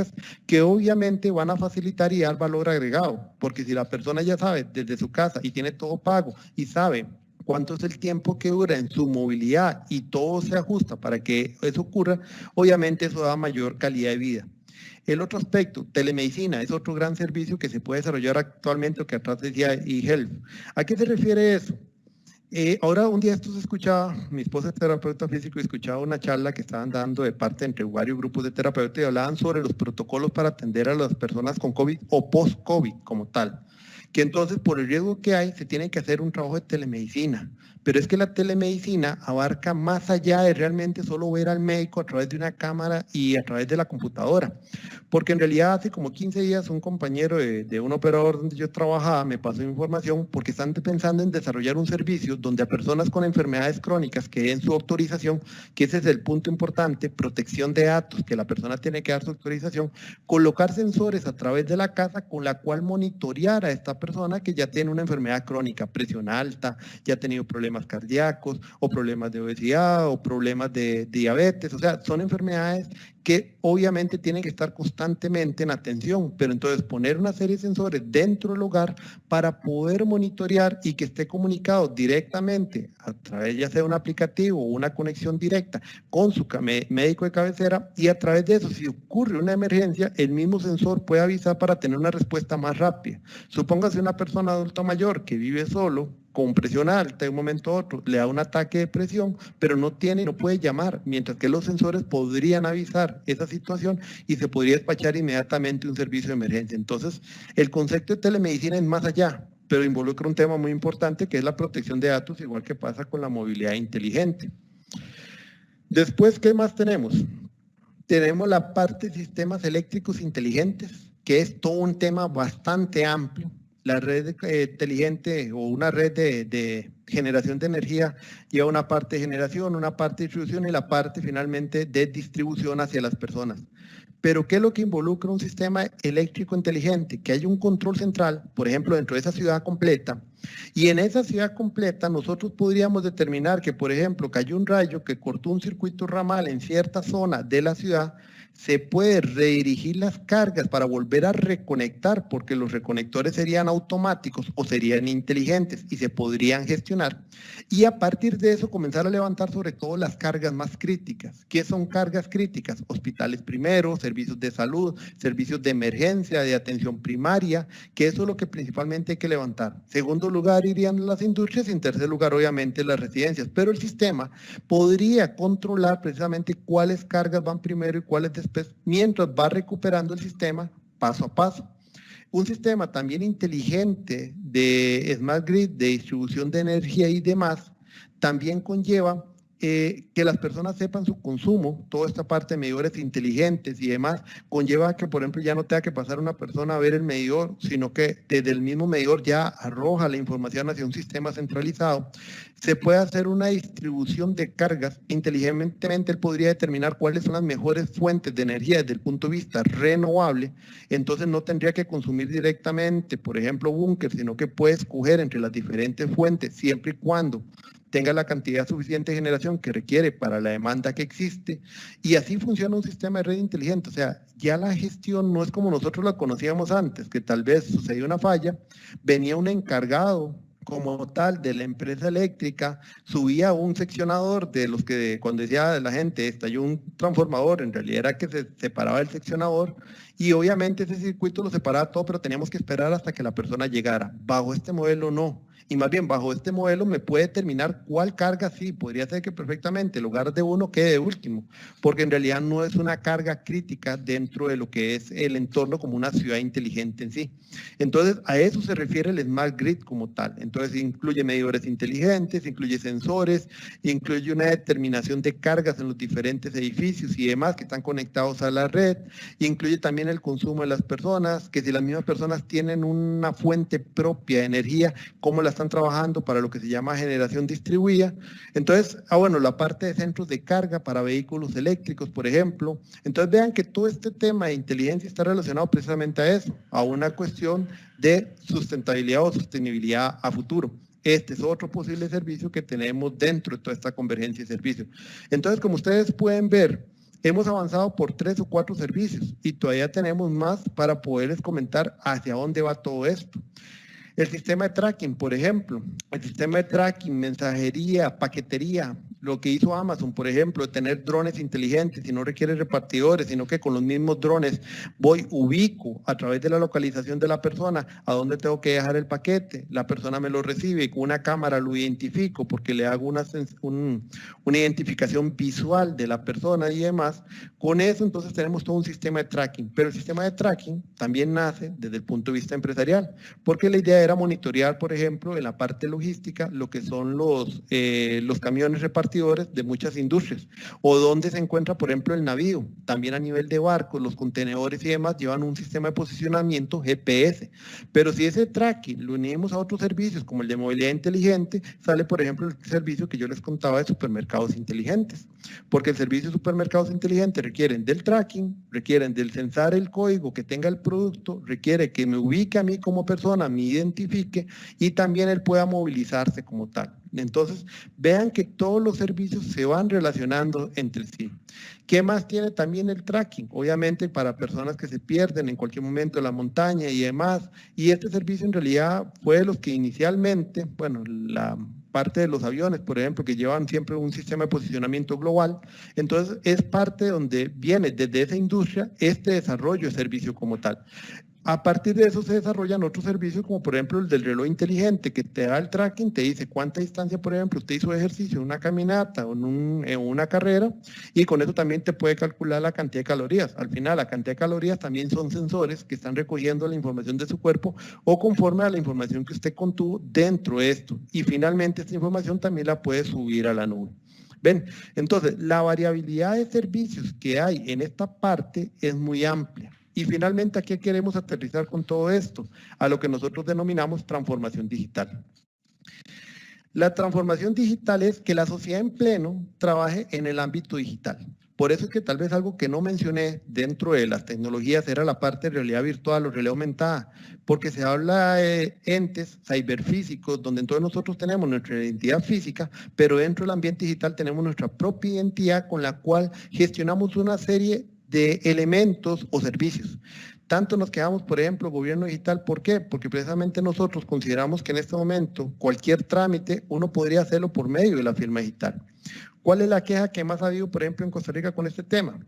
que obviamente van a facilitar y dar valor agregado, porque si la persona ya sabe desde su casa y tiene todo pago y sabe cuánto es el tiempo que dura en su movilidad y todo se ajusta para que eso ocurra, obviamente eso da mayor calidad de vida. El otro aspecto, telemedicina, es otro gran servicio que se puede desarrollar actualmente, que atrás decía eHealth. ¿A qué se refiere eso? Ahora un día esto se escuchaba, mi esposa es terapeuta físico y escuchaba una charla que estaban dando de parte entre varios grupos de terapeutas y hablaban sobre los protocolos para atender a las personas con COVID o post-COVID como tal. que entonces por el riesgo que hay se tiene que hacer un trabajo de telemedicina. Pero es que la telemedicina abarca más allá de realmente solo ver al médico a través de una cámara y a través de la computadora. Porque en realidad hace como 15 días un compañero de un operador donde yo trabajaba me pasó información porque están pensando en desarrollar un servicio donde a personas con enfermedades crónicas que den su autorización, que ese es el punto importante, protección de datos, que la persona tiene que dar su autorización, colocar sensores a través de la casa con la cual monitorear a esta persona que ya tiene una enfermedad crónica, presión alta, ya ha tenido problemas cardíacos o problemas de obesidad o problemas de diabetes, o sea, son enfermedades que obviamente tienen que estar constantemente en atención, pero entonces poner una serie de sensores dentro del hogar para poder monitorear y que esté comunicado directamente a través ya sea un aplicativo o una conexión directa con su médico de cabecera, y a través de eso, si ocurre una emergencia, el mismo sensor puede avisar para tener una respuesta más rápida. Supóngase una persona adulta mayor que vive solo, con presión alta de un momento a otro, le da un ataque de presión, pero no puede llamar, mientras que los sensores podrían avisar esa situación y se podría despachar inmediatamente un servicio de emergencia. Entonces, el concepto de telemedicina es más allá, pero involucra un tema muy importante que es la protección de datos, igual que pasa con la movilidad inteligente. Después, ¿qué más tenemos? Tenemos la parte de sistemas eléctricos inteligentes, que es todo un tema bastante amplio. La red inteligente o una red de generación de energía lleva una parte de generación, una parte de distribución y la parte finalmente de distribución hacia las personas. Pero ¿qué es lo que involucra un sistema eléctrico inteligente? Que haya un control central, por ejemplo, dentro de esa ciudad completa, y en esa ciudad completa nosotros podríamos determinar que, por ejemplo, cayó un rayo que cortó un circuito ramal en cierta zona de la ciudad, se puede redirigir las cargas para volver a reconectar, porque los reconectores serían automáticos o serían inteligentes y se podrían gestionar. Y a partir de eso comenzar a levantar sobre todo las cargas más críticas. ¿Qué son cargas críticas? Hospitales primero, servicios de salud, servicios de emergencia, de atención primaria, que eso es lo que principalmente hay que levantar. Segundo lugar irían las industrias y en tercer lugar obviamente las residencias. Pero el sistema podría controlar precisamente cuáles cargas van primero y cuáles después, mientras va recuperando el sistema paso a paso. Un sistema también inteligente de Smart Grid, de distribución de energía y demás, también conlleva que las personas sepan su consumo. Toda esta parte de medidores inteligentes y demás conlleva que, por ejemplo, ya no tenga que pasar una persona a ver el medidor, sino que desde el mismo medidor ya arroja la información hacia un sistema centralizado. Se puede hacer una distribución de cargas. Inteligentemente él podría determinar cuáles son las mejores fuentes de energía desde el punto de vista renovable. Entonces no tendría que consumir directamente, por ejemplo, búnker, sino que puede escoger entre las diferentes fuentes, siempre y cuando tenga la cantidad suficiente de generación que requiere para la demanda que existe, y así funciona un sistema de red inteligente. O sea, ya la gestión no es como nosotros la conocíamos antes, que tal vez sucedió una falla, venía un encargado como tal de la empresa eléctrica, subía un seccionador de los que cuando decía la gente estalló un transformador, en realidad era que se separaba el seccionador y obviamente ese circuito lo separaba todo, pero teníamos que esperar hasta que la persona llegara. Bajo este modelo no. Y más bien, bajo este modelo me puede determinar cuál carga sí, podría ser que perfectamente el lugar de uno quede de último, porque en realidad no es una carga crítica dentro de lo que es el entorno como una ciudad inteligente en sí. Entonces, a eso se refiere el Smart Grid como tal. Entonces, incluye medidores inteligentes, incluye sensores, incluye una determinación de cargas en los diferentes edificios y demás que están conectados a la red, incluye también el consumo de las personas, que si las mismas personas tienen una fuente propia de energía, cómo la están trabajando para lo que se llama generación distribuida. Entonces, bueno, la parte de centros de carga para vehículos eléctricos, por ejemplo. Entonces, vean que todo este tema de inteligencia está relacionado precisamente a eso, a una cuestión de sustentabilidad o sostenibilidad a futuro. Este es otro posible servicio que tenemos dentro de toda esta convergencia de servicios. Entonces, como ustedes pueden ver, hemos avanzado por 3 o 4 servicios y todavía tenemos más para poderles comentar hacia dónde va todo esto. El sistema de tracking, por ejemplo, el sistema de tracking, mensajería, paquetería, lo que hizo Amazon, por ejemplo, de tener drones inteligentes y no requiere repartidores, sino que con los mismos drones ubico a través de la localización de la persona a dónde tengo que dejar el paquete, la persona me lo recibe y con una cámara lo identifico porque le hago una identificación visual de la persona y demás. Con eso entonces tenemos todo un sistema de tracking, pero el sistema de tracking también nace desde el punto de vista empresarial, porque la idea era monitorear, por ejemplo, en la parte logística, lo que son los camiones repartidores de muchas industrias, o donde se encuentra, por ejemplo, el navío. También a nivel de barcos, los contenedores y demás llevan un sistema de posicionamiento GPS, pero si ese tracking lo unimos a otros servicios, como el de movilidad inteligente, sale, por ejemplo, el servicio que yo les contaba de supermercados inteligentes, porque el servicio de supermercados inteligentes requieren del tracking, requieren del censar el código que tenga el producto, requiere que me ubique a mí como persona, me identifique y también él pueda movilizarse como tal. Entonces, vean que todos los servicios se van relacionando entre sí. ¿Qué más tiene también el tracking? Obviamente para personas que se pierden en cualquier momento en la montaña y demás. Y este servicio en realidad fue de los que inicialmente, bueno, la parte de los aviones, por ejemplo, que llevan siempre un sistema de posicionamiento global. Entonces, es parte donde viene desde esa industria este desarrollo de servicio como tal. A partir de eso se desarrollan otros servicios como por ejemplo el del reloj inteligente que te da el tracking, te dice cuánta distancia por ejemplo usted hizo ejercicio, una caminata o en una carrera y con eso también te puede calcular la cantidad de calorías. Al final la cantidad de calorías también son sensores que están recogiendo la información de su cuerpo o conforme a la información que usted contuvo dentro de esto y finalmente esta información también la puede subir a la nube. ¿Ven? Entonces la variabilidad de servicios que hay en esta parte es muy amplia. Y finalmente, ¿a qué queremos aterrizar con todo esto? A lo que nosotros denominamos transformación digital. La transformación digital es que la sociedad en pleno trabaje en el ámbito digital. Por eso es que tal vez algo que no mencioné dentro de las tecnologías era la parte de realidad virtual o realidad aumentada, porque se habla de entes ciberfísicos, donde entonces nosotros tenemos nuestra identidad física, pero dentro del ambiente digital tenemos nuestra propia identidad con la cual gestionamos una serie de elementos o servicios. Tanto nos quedamos, por ejemplo, gobierno digital, ¿por qué? Porque precisamente nosotros consideramos que en este momento cualquier trámite uno podría hacerlo por medio de la firma digital. ¿Cuál es la queja que más ha habido, por ejemplo, en Costa Rica con este tema?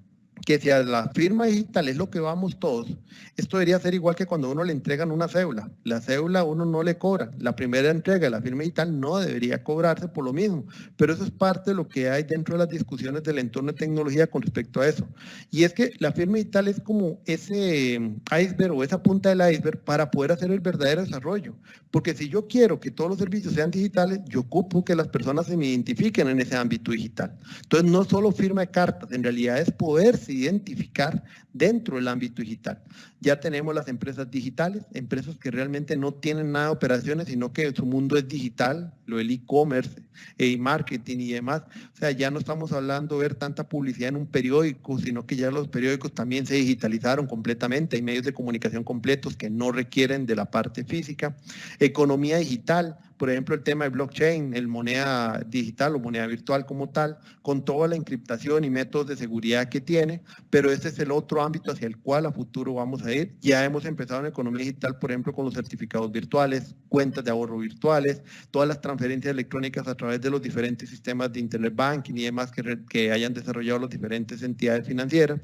Que si a la firma digital es lo que vamos todos, esto debería ser igual que cuando uno le entregan una cédula. La cédula uno no le cobra. La primera entrega de la firma digital no debería cobrarse por lo mismo. Pero eso es parte de lo que hay dentro de las discusiones del entorno de tecnología con respecto a eso. Y es que la firma digital es como ese iceberg o esa punta del iceberg para poder hacer el verdadero desarrollo. Porque si yo quiero que todos los servicios sean digitales, yo ocupo que las personas se me identifiquen en ese ámbito digital. Entonces no solo firma de cartas, en realidad es poderse identificar dentro del ámbito digital. Ya tenemos las empresas digitales, empresas que realmente no tienen nada de operaciones, sino que su mundo es digital, lo del e-commerce, e-marketing y demás. O sea, ya no estamos hablando de ver tanta publicidad en un periódico, sino que ya los periódicos también se digitalizaron completamente. Hay medios de comunicación completos que no requieren de la parte física. Economía digital, por ejemplo, el tema de blockchain, el moneda digital o moneda virtual como tal, con toda la encriptación y métodos de seguridad que tiene, pero este es el otro ámbito hacia el cual a futuro vamos a ir. Ya hemos empezado en economía digital, por ejemplo, con los certificados virtuales, cuentas de ahorro virtuales, todas las transferencias electrónicas a través de los diferentes sistemas de internet banking y demás que hayan desarrollado las diferentes entidades financieras.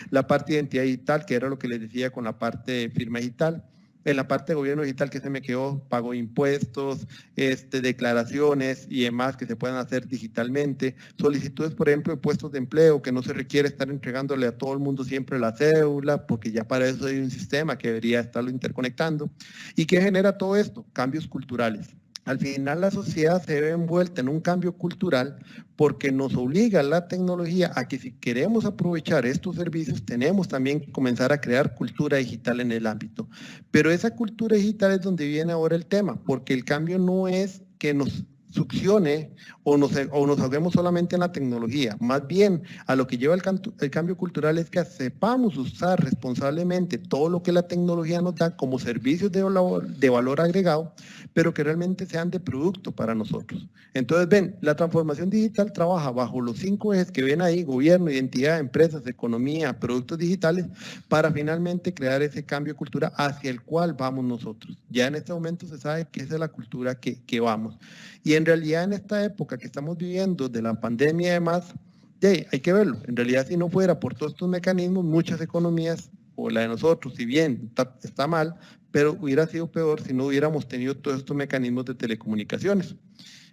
La parte de identidad digital, que era lo que les decía con la parte de firma digital. En la parte de gobierno digital que se me quedó, pago de impuestos, declaraciones y demás que se puedan hacer digitalmente, solicitudes, por ejemplo, de puestos de empleo, que no se requiere estar entregándole a todo el mundo siempre la cédula, porque ya para eso hay un sistema que debería estarlo interconectando. ¿Y qué genera todo esto? Cambios culturales. Al final la sociedad se ve envuelta en un cambio cultural porque nos obliga la tecnología a que si queremos aprovechar estos servicios tenemos también que comenzar a crear cultura digital en el ámbito. Pero esa cultura digital es donde viene ahora el tema, porque el cambio no es que nos succione o nos ahoguemos solamente en la tecnología. Más bien, a lo que lleva el cambio cultural es que sepamos usar responsablemente todo lo que la tecnología nos da como servicios de valor agregado, pero que realmente sean de producto para nosotros. Entonces, ven, la transformación digital trabaja bajo los 5 ejes que ven ahí: gobierno, identidad, empresas, economía, productos digitales, para finalmente crear ese cambio de cultura hacia el cual vamos nosotros. Ya en este momento se sabe que esa es la cultura que vamos. Y en realidad en esta época que estamos viviendo de la pandemia y demás, hay que verlo. En realidad, si no fuera por todos estos mecanismos, muchas economías, o la de nosotros, si bien está mal, pero hubiera sido peor si no hubiéramos tenido todos estos mecanismos de telecomunicaciones.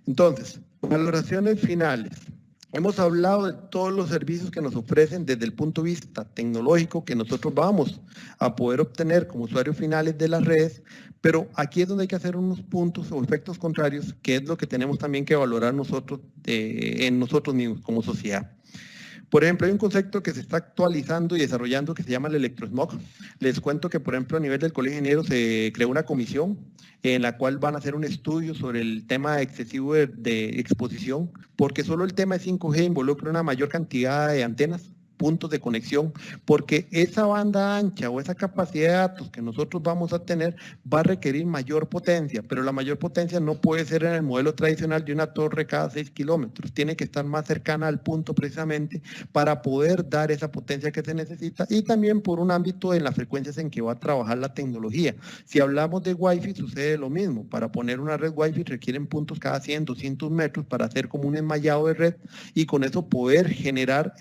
Entonces, valoraciones finales. Hemos hablado de todos los servicios que nos ofrecen desde el punto de vista tecnológico que nosotros vamos a poder obtener como usuarios finales de las redes, pero aquí es donde hay que hacer unos puntos o efectos contrarios, que es lo que tenemos también que valorar nosotros en nosotros mismos como sociedad. Por ejemplo, hay un concepto que se está actualizando y desarrollando que se llama el electrosmog. Les cuento que, por ejemplo, a nivel del Colegio de Ingenieros se creó una comisión en la cual van a hacer un estudio sobre el tema excesivo de exposición, porque solo el tema de 5G involucra una mayor cantidad de antenas, puntos de conexión, porque esa banda ancha o esa capacidad de datos que nosotros vamos a tener va a requerir mayor potencia, pero la mayor potencia no puede ser en el modelo tradicional de una torre cada 6 kilómetros, tiene que estar más cercana al punto precisamente para poder dar esa potencia que se necesita, y también por un ámbito en las frecuencias en que va a trabajar la tecnología. Si hablamos de Wi-Fi sucede lo mismo, para poner una red Wi-Fi requieren puntos cada 100, 200 metros para hacer como un enmallado de red y con eso poder generar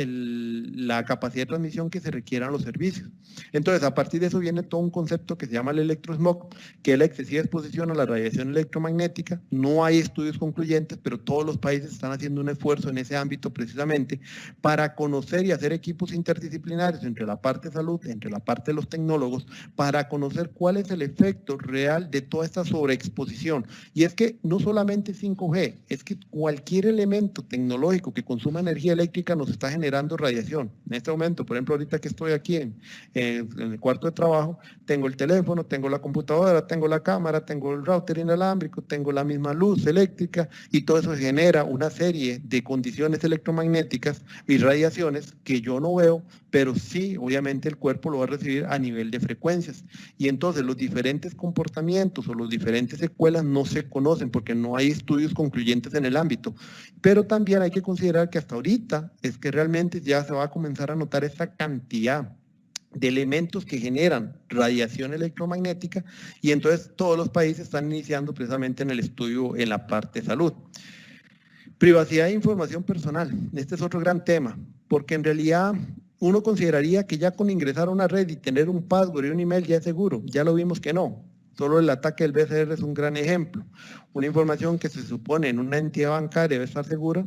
la capacidad de transmisión que se requieran los servicios. Entonces, a partir de eso viene todo un concepto que se llama el electrosmog, que es la excesiva exposición a la radiación electromagnética. No hay estudios concluyentes, pero todos los países están haciendo un esfuerzo en ese ámbito precisamente para conocer y hacer equipos interdisciplinarios entre la parte de salud, entre la parte de los tecnólogos, para conocer cuál es el efecto real de toda esta sobreexposición. Y es que no solamente 5G, es que cualquier elemento tecnológico que consuma energía eléctrica nos está generando radiación. En este momento, por ejemplo, ahorita que estoy aquí en el cuarto de trabajo, tengo el teléfono, tengo la computadora, tengo la cámara, tengo el router inalámbrico, tengo la misma luz eléctrica y todo eso genera una serie de condiciones electromagnéticas y radiaciones que yo no veo, pero sí, obviamente el cuerpo lo va a recibir a nivel de frecuencias. Y entonces los diferentes comportamientos o las diferentes secuelas no se conocen porque no hay estudios concluyentes en el ámbito. Pero también hay que considerar que hasta ahorita es que realmente ya se va a comenzar a notar esta cantidad de elementos que generan radiación electromagnética y entonces todos los países están iniciando precisamente en el estudio en la parte de salud. Privacidad e información personal. Este es otro gran tema, porque en realidad uno consideraría que ya con ingresar a una red y tener un password y un email ya es seguro. Ya lo vimos que no. Solo el ataque del BCR es un gran ejemplo. Una información que se supone en una entidad bancaria debe estar segura,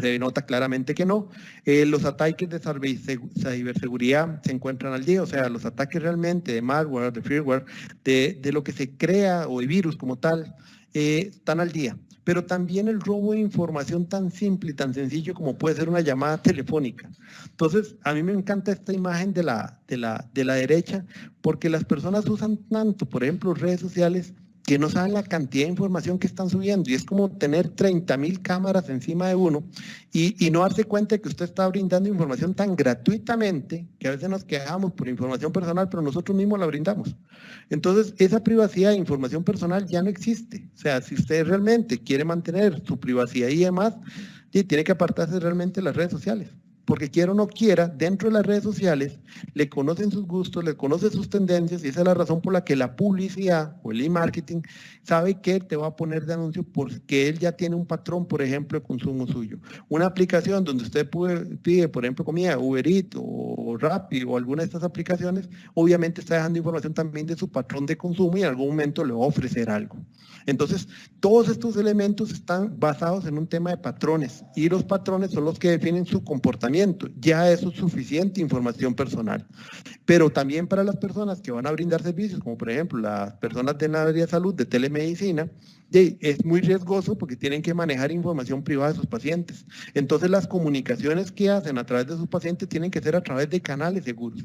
se nota claramente que no. Los ataques de ciberseguridad se encuentran al día, o sea, los ataques realmente de malware, de firmware, de lo que se crea o de virus como tal, están al día. Pero también el robo de información tan simple y tan sencillo como puede ser una llamada telefónica. Entonces, a mí me encanta esta imagen de la derecha, porque las personas usan tanto, por ejemplo, redes sociales, que no saben la cantidad de información que están subiendo, y es como tener 30.000 cámaras encima de uno y no darse cuenta de que usted está brindando información tan gratuitamente que a veces nos quejamos por información personal, pero nosotros mismos la brindamos. Entonces, esa privacidad de información personal ya no existe. O sea, si usted realmente quiere mantener su privacidad y demás, tiene que apartarse realmente de las redes sociales. Porque quiera o no quiera, dentro de las redes sociales, le conocen sus gustos, le conocen sus tendencias, y esa es la razón por la que la publicidad o el e-marketing sabe que te va a poner de anuncio porque él ya tiene un patrón, por ejemplo, de consumo suyo. Una aplicación donde usted pide, por ejemplo, comida, Uber Eats o Rappi o alguna de estas aplicaciones, obviamente está dejando información también de su patrón de consumo y en algún momento le va a ofrecer algo. Entonces, todos estos elementos están basados en un tema de patrones, y los patrones son los que definen su comportamiento. Ya eso es suficiente información personal. Pero también para las personas que van a brindar servicios, como por ejemplo las personas de la área de salud, de telemedicina, es muy riesgoso porque tienen que manejar información privada de sus pacientes. Entonces las comunicaciones que hacen a través de sus pacientes tienen que ser a través de canales seguros.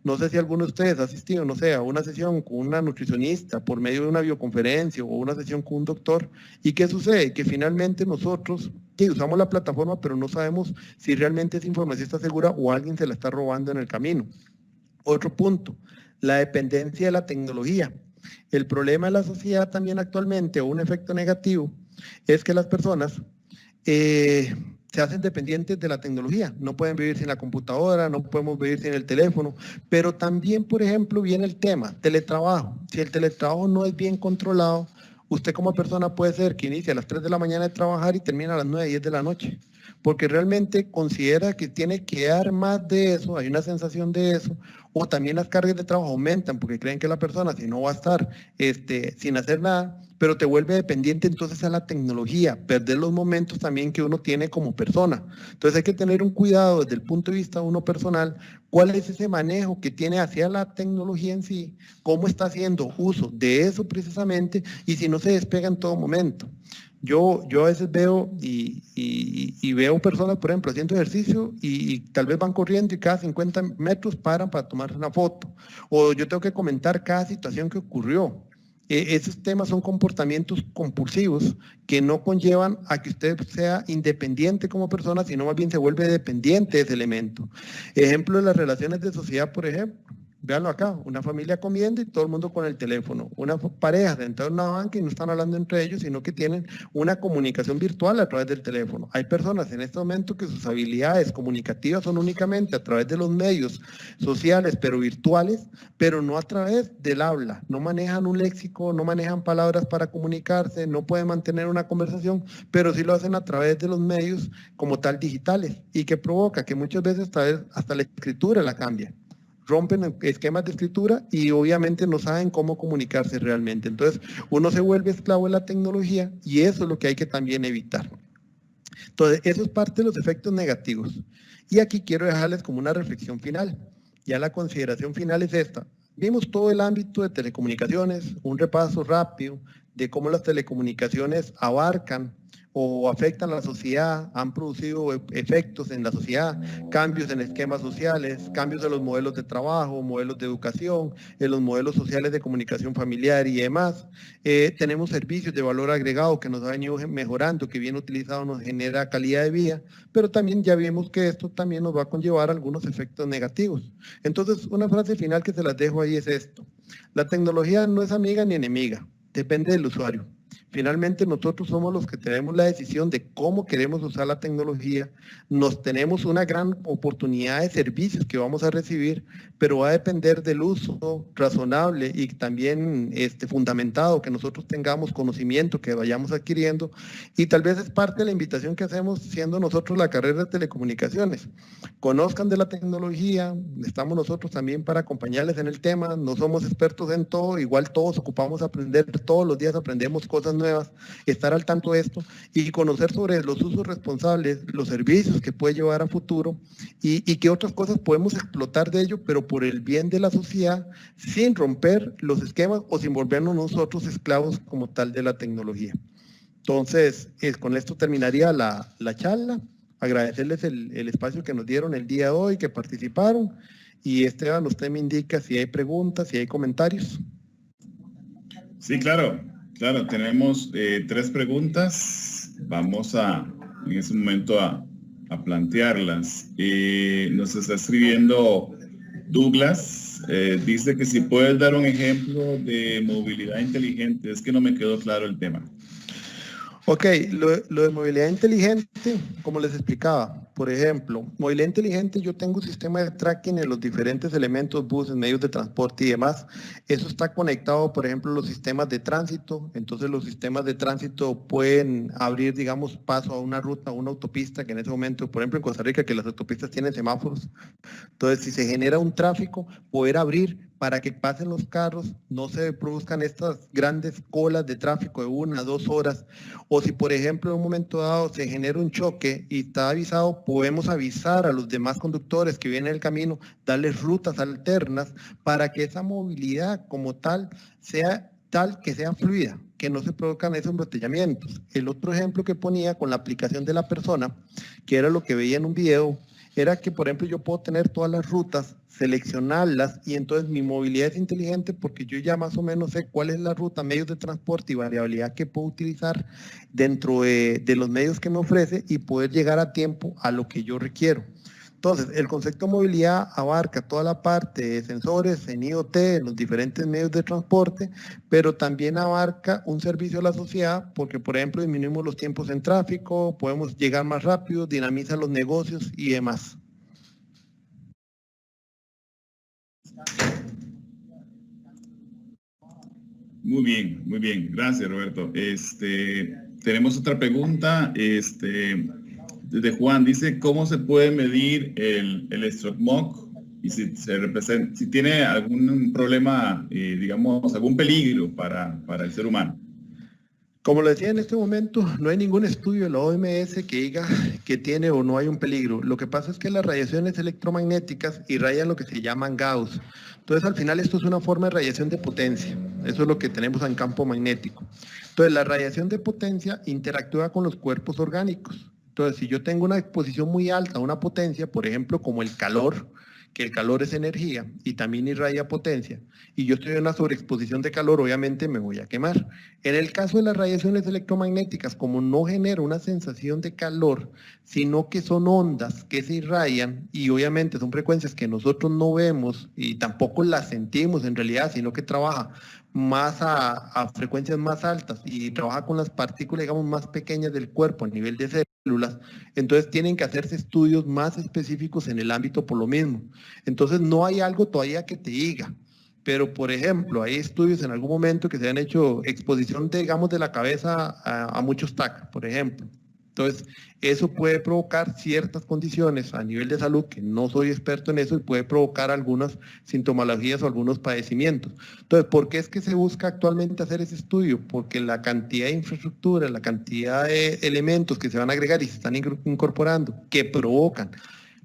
No sé si alguno de ustedes ha asistido, no sé, a una sesión con una nutricionista por medio de una videoconferencia o una sesión con un doctor. ¿Y qué sucede? Que finalmente nosotros usamos la plataforma, pero no sabemos si realmente esa información está segura o alguien se la está robando en el camino. Otro punto, la dependencia de la tecnología. El problema de la sociedad también actualmente, o un efecto negativo, es que las personas se hacen dependientes de la tecnología. No pueden vivir sin la computadora, no podemos vivir sin el teléfono, pero también, por ejemplo, viene el tema teletrabajo. Si el teletrabajo no es bien controlado, Usted como persona puede ser que inicie a las 3 de la mañana de trabajar y termina a las 9, 10 de la noche, porque realmente considera que tiene que dar más de eso, hay una sensación de eso, o también las cargas de trabajo aumentan porque creen que la persona, si no va a estar sin hacer nada, pero te vuelve dependiente entonces a la tecnología, perder los momentos también que uno tiene como persona. Entonces hay que tener un cuidado desde el punto de vista uno personal, cuál es ese manejo que tiene hacia la tecnología en sí, cómo está haciendo uso de eso precisamente y si no se despega en todo momento. Yo a veces veo y veo personas, por ejemplo, haciendo ejercicio y tal vez van corriendo y cada 50 metros paran para tomarse una foto. O yo tengo que comentar cada situación que ocurrió. Esos temas son comportamientos compulsivos que no conllevan a que usted sea independiente como persona, sino más bien se vuelve dependiente de ese elemento. Ejemplo de las relaciones de sociedad, por ejemplo. Véanlo acá, una familia comiendo y todo el mundo con el teléfono. Una pareja sentada en una banca y no están hablando entre ellos, sino que tienen una comunicación virtual a través del teléfono. Hay personas en este momento que sus habilidades comunicativas son únicamente a través de los medios sociales, pero virtuales, pero no a través del habla. No manejan un léxico, no manejan palabras para comunicarse, no pueden mantener una conversación, pero sí lo hacen a través de los medios como tal digitales y que provoca que muchas veces hasta la escritura la cambia. Rompen esquemas de escritura y obviamente no saben cómo comunicarse realmente. Entonces, uno se vuelve esclavo de la tecnología y eso es lo que hay que también evitar. Entonces, eso es parte de los efectos negativos. Y aquí quiero dejarles como una reflexión final. Ya la consideración final es esta. Vimos todo el ámbito de telecomunicaciones, un repaso rápido de cómo las telecomunicaciones abarcan o afectan a la sociedad, han producido efectos en la sociedad, cambios en esquemas sociales, cambios en los modelos de trabajo, modelos de educación, en los modelos sociales de comunicación familiar y demás. Tenemos servicios de valor agregado que nos ha venido mejorando, que bien utilizado nos genera calidad de vida, pero también ya vimos que esto también nos va a conllevar algunos efectos negativos. Entonces, una frase final que se las dejo ahí es esto. La tecnología no es amiga ni enemiga, depende del usuario. Finalmente nosotros somos los que tenemos la decisión de cómo queremos usar la tecnología, nos tenemos una gran oportunidad de servicios que vamos a recibir, pero va a depender del uso razonable y también fundamentado, que nosotros tengamos conocimiento, que vayamos adquiriendo, y tal vez es parte de la invitación que hacemos siendo nosotros la carrera de telecomunicaciones. Conozcan de la tecnología, estamos nosotros también para acompañarles en el tema, no somos expertos en todo, igual todos ocupamos aprender, todos los días aprendemos cosas nuevas, estar al tanto de esto y conocer sobre los usos responsables, los servicios que puede llevar a futuro y qué otras cosas podemos explotar de ello, pero por el bien de la sociedad, sin romper los esquemas o sin volvernos nosotros esclavos como tal de la tecnología. Entonces, con esto terminaría la charla. Agradecerles el espacio que nos dieron el día de hoy, que participaron. Y Esteban, usted me indica si hay preguntas, si hay comentarios. Sí, claro. Tenemos 3 preguntas. Vamos en ese momento a plantearlas. Nos está escribiendo Douglas. Dice que si puedes dar un ejemplo de movilidad inteligente. Es que no me quedó claro el tema. Ok, lo de movilidad inteligente, como les explicaba, por ejemplo, movilidad inteligente, yo tengo un sistema de tracking en los diferentes elementos, buses, medios de transporte y demás. Eso está conectado, por ejemplo, a los sistemas de tránsito. Entonces, los sistemas de tránsito pueden abrir, digamos, paso a una ruta, a una autopista, que en ese momento, por ejemplo, en Costa Rica, que las autopistas tienen semáforos. Entonces, si se genera un tráfico, poder abrir para que pasen los carros, no se produzcan estas grandes colas de tráfico de 1 a 2 horas, o si por ejemplo en un momento dado se genera un choque y está avisado, podemos avisar a los demás conductores que vienen en el camino, darles rutas alternas para que esa movilidad como tal sea tal que sea fluida, que no se produzcan esos embotellamientos. El otro ejemplo que ponía con la aplicación de la persona, que era lo que veía en un video, era que, por ejemplo, yo puedo tener todas las rutas, seleccionarlas y entonces mi movilidad es inteligente porque yo ya más o menos sé cuál es la ruta, medios de transporte y variabilidad que puedo utilizar dentro de los medios que me ofrece y poder llegar a tiempo a lo que yo requiero. Entonces, el concepto de movilidad abarca toda la parte de sensores en IoT, en los diferentes medios de transporte, pero también abarca un servicio a la sociedad porque, por ejemplo, disminuimos los tiempos en tráfico, podemos llegar más rápido, dinamiza los negocios y demás. Muy bien, muy bien. Gracias, Roberto. Tenemos otra pregunta. Desde Juan dice, ¿cómo se puede medir el smog? Y si tiene algún problema, digamos, algún peligro para el ser humano. Como lo decía en este momento, no hay ningún estudio de la OMS que diga que tiene o no hay un peligro. Lo que pasa es que las radiaciones electromagnéticas irradian lo que se llaman Gauss. Entonces, al final, esto es una forma de radiación de potencia. Eso es lo que tenemos en campo magnético. Entonces, la radiación de potencia interactúa con los cuerpos orgánicos. Entonces, si yo tengo una exposición muy alta a una potencia, por ejemplo, como el calor, que el calor es energía y también irradia potencia, y yo estoy en una sobreexposición de calor, obviamente me voy a quemar. En el caso de las radiaciones electromagnéticas, como no genera una sensación de calor, sino que son ondas que se irradian, y obviamente son frecuencias que nosotros no vemos y tampoco las sentimos en realidad, sino que trabaja más a frecuencias más altas y trabaja con las partículas, digamos, más pequeñas del cuerpo a nivel de células, entonces tienen que hacerse estudios más específicos en el ámbito por lo mismo. Entonces no hay algo todavía que te diga, pero por ejemplo, hay estudios en algún momento que se han hecho exposición, digamos, de la cabeza a muchos TAC, por ejemplo. Entonces, eso puede provocar ciertas condiciones a nivel de salud, que no soy experto en eso, y puede provocar algunas sintomologías o algunos padecimientos. Entonces, ¿por qué es que se busca actualmente hacer ese estudio? Porque la cantidad de infraestructura, la cantidad de elementos que se van a agregar y se están incorporando, que provocan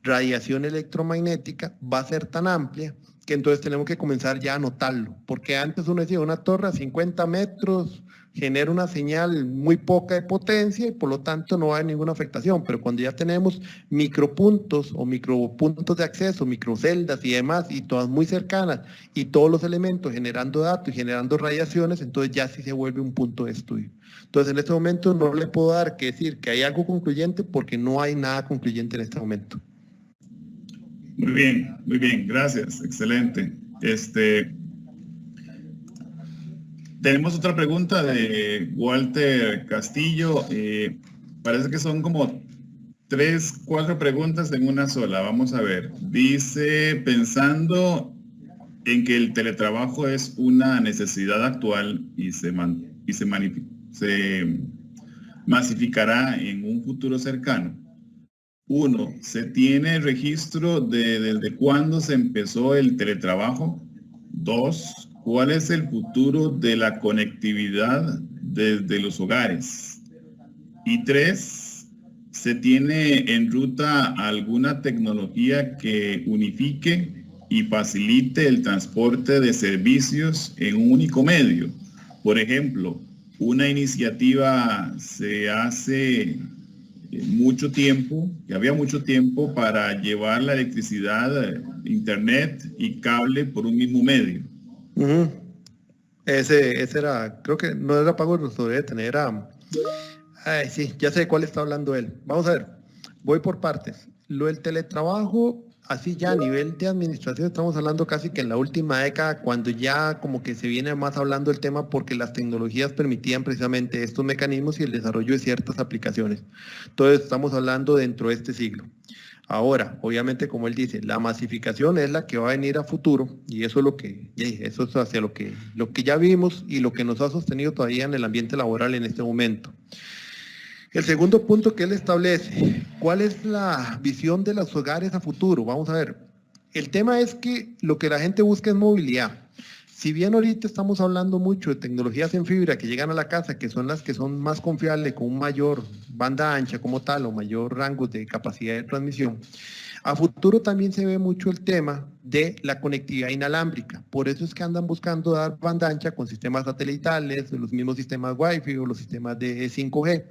radiación electromagnética, va a ser tan amplia que entonces tenemos que comenzar ya a notarlo. Porque antes uno decía, una torre a 50 metros genera una señal muy poca de potencia y por lo tanto no hay ninguna afectación, pero cuando ya tenemos micropuntos o micropuntos de acceso, microceldas y demás, y todas muy cercanas, y todos los elementos generando datos y generando radiaciones, entonces ya sí se vuelve un punto de estudio. Entonces en este momento no le puedo dar que decir que hay algo concluyente porque no hay nada concluyente en este momento. Muy bien, gracias, excelente. Tenemos otra pregunta de Walter Castillo. Parece que son como 3, 4 preguntas en una sola. Vamos a ver. Dice, pensando en que el teletrabajo es una necesidad actual y se masificará en un futuro cercano. 1, ¿se tiene registro de desde cuándo se empezó el teletrabajo? 2, ¿cuál es el futuro de la conectividad desde los hogares? Y 3, ¿se tiene en ruta alguna tecnología que unifique y facilite el transporte de servicios en un único medio? Por ejemplo, una iniciativa se hace había mucho tiempo para llevar la electricidad, internet y cable por un mismo medio. Ese era, creo que no era pago de tener sí, ya sé de cuál está hablando él. Vamos a ver, voy por partes. Lo del teletrabajo, así ya a nivel de administración, estamos hablando casi que en la última década, cuando ya como que se viene más hablando el tema porque las tecnologías permitían precisamente estos mecanismos y el desarrollo de ciertas aplicaciones. Entonces estamos hablando dentro de este siglo. Ahora, obviamente, como él dice, la masificación es la que va a venir a futuro y eso es hacia lo que ya vimos y lo que nos ha sostenido todavía en el ambiente laboral en este momento. El segundo punto que él establece, ¿cuál es la visión de los hogares a futuro? Vamos a ver, el tema es que lo que la gente busca es movilidad. Si bien ahorita estamos hablando mucho de tecnologías en fibra que llegan a la casa, que son las que son más confiables, con un mayor banda ancha como tal o mayor rango de capacidad de transmisión, a futuro también se ve mucho el tema de la conectividad inalámbrica. Por eso es que andan buscando dar banda ancha con sistemas satelitales, los mismos sistemas Wi-Fi o los sistemas de 5G.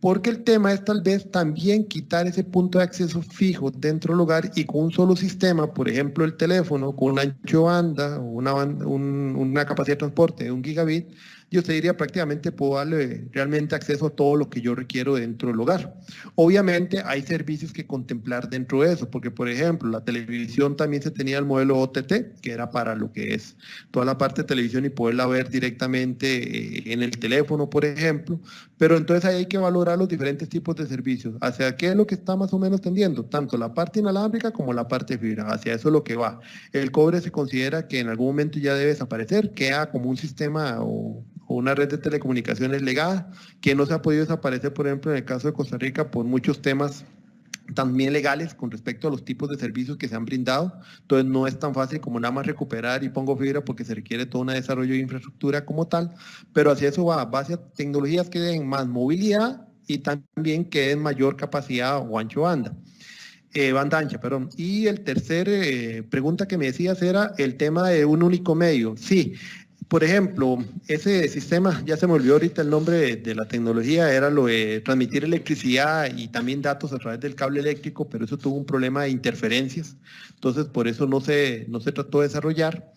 Porque el tema es tal vez también quitar ese punto de acceso fijo dentro del hogar y con un solo sistema, por ejemplo el teléfono, con un ancho banda o una capacidad de transporte de 1 gigabit, yo te diría prácticamente puedo darle realmente acceso a todo lo que yo requiero dentro del hogar. Obviamente hay servicios que contemplar dentro de eso, porque por ejemplo, la televisión también se tenía el modelo OTT, que era para lo que es toda la parte de televisión y poderla ver directamente en el teléfono, por ejemplo, pero entonces ahí hay que valorar los diferentes tipos de servicios. ¿Hacia qué es lo que está más o menos tendiendo? Tanto la parte inalámbrica como la parte fibra, hacia eso es lo que va. El cobre se considera que en algún momento ya debe desaparecer, queda como un sistema o una red de telecomunicaciones legada, que no se ha podido desaparecer, por ejemplo, en el caso de Costa Rica, por muchos temas también legales con respecto a los tipos de servicios que se han brindado. Entonces no es tan fácil como nada más recuperar y pongo fibra porque se requiere todo un desarrollo de infraestructura como tal, pero hacia eso va hacia tecnologías que den más movilidad y también que den mayor capacidad o ancho banda. Banda ancha, perdón. Y el tercer pregunta que me decías era el tema de un único medio. Sí, por ejemplo, ese sistema, ya se me olvidó ahorita el nombre de la tecnología, era lo de transmitir electricidad y también datos a través del cable eléctrico, pero eso tuvo un problema de interferencias, entonces por eso no se trató de desarrollar.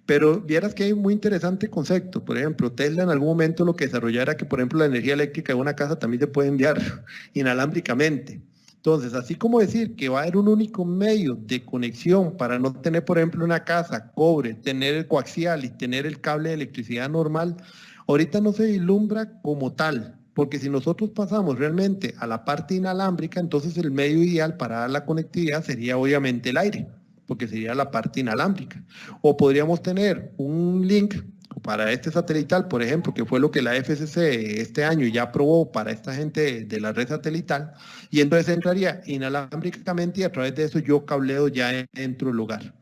Pero vieras que hay un muy interesante concepto. Por ejemplo, Tesla en algún momento lo que desarrollara que, por ejemplo, la energía eléctrica de una casa también se puede enviar inalámbricamente. Entonces, así como decir que va a haber un único medio de conexión para no tener, por ejemplo, una casa, cobre, tener el coaxial y tener el cable de electricidad normal, ahorita no se vislumbra como tal, porque si nosotros pasamos realmente a la parte inalámbrica, entonces el medio ideal para dar la conectividad sería obviamente el aire, porque sería la parte inalámbrica. O podríamos tener un link para este satelital, por ejemplo, que fue lo que la FCC este año ya aprobó para esta gente de la red satelital, y entonces entraría inalámbricamente y a través de eso yo cableo ya dentro del hogar.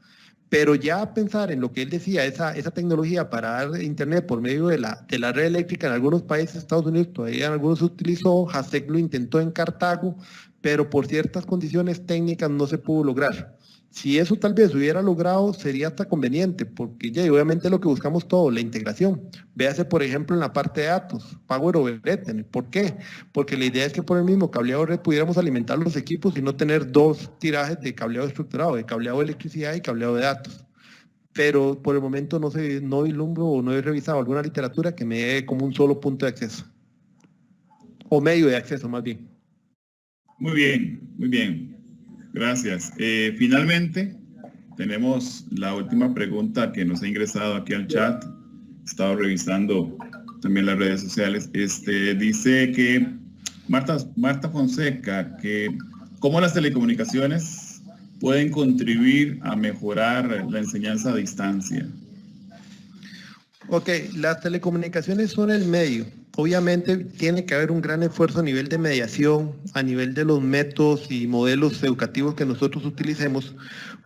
Pero ya pensar en lo que él decía, esa tecnología para dar internet por medio de la red eléctrica en algunos países, Estados Unidos, todavía en algunos se utilizó, Hasek lo intentó en Cartago, pero por ciertas condiciones técnicas no se pudo lograr. Si eso tal vez hubiera logrado, sería hasta conveniente, porque ya obviamente lo que buscamos todo, la integración. Véase, por ejemplo, en la parte de datos, Power over Ethernet. ¿Por qué? Porque la idea es que por el mismo cableado red pudiéramos alimentar los equipos y no tener dos tirajes de cableado estructurado, de cableado de electricidad y cableado de datos. Pero por el momento no vislumbro o no he revisado alguna literatura que me dé como un solo punto de acceso. O medio de acceso, más bien. Muy bien, muy bien. Gracias. Finalmente, tenemos la última pregunta que nos ha ingresado aquí al chat. He estado revisando también las redes sociales. Dice que Marta Fonseca, que cómo las telecomunicaciones pueden contribuir a mejorar la enseñanza a distancia. Ok, las telecomunicaciones son el medio. Obviamente tiene que haber un gran esfuerzo a nivel de mediación, a nivel de los métodos y modelos educativos que nosotros utilicemos,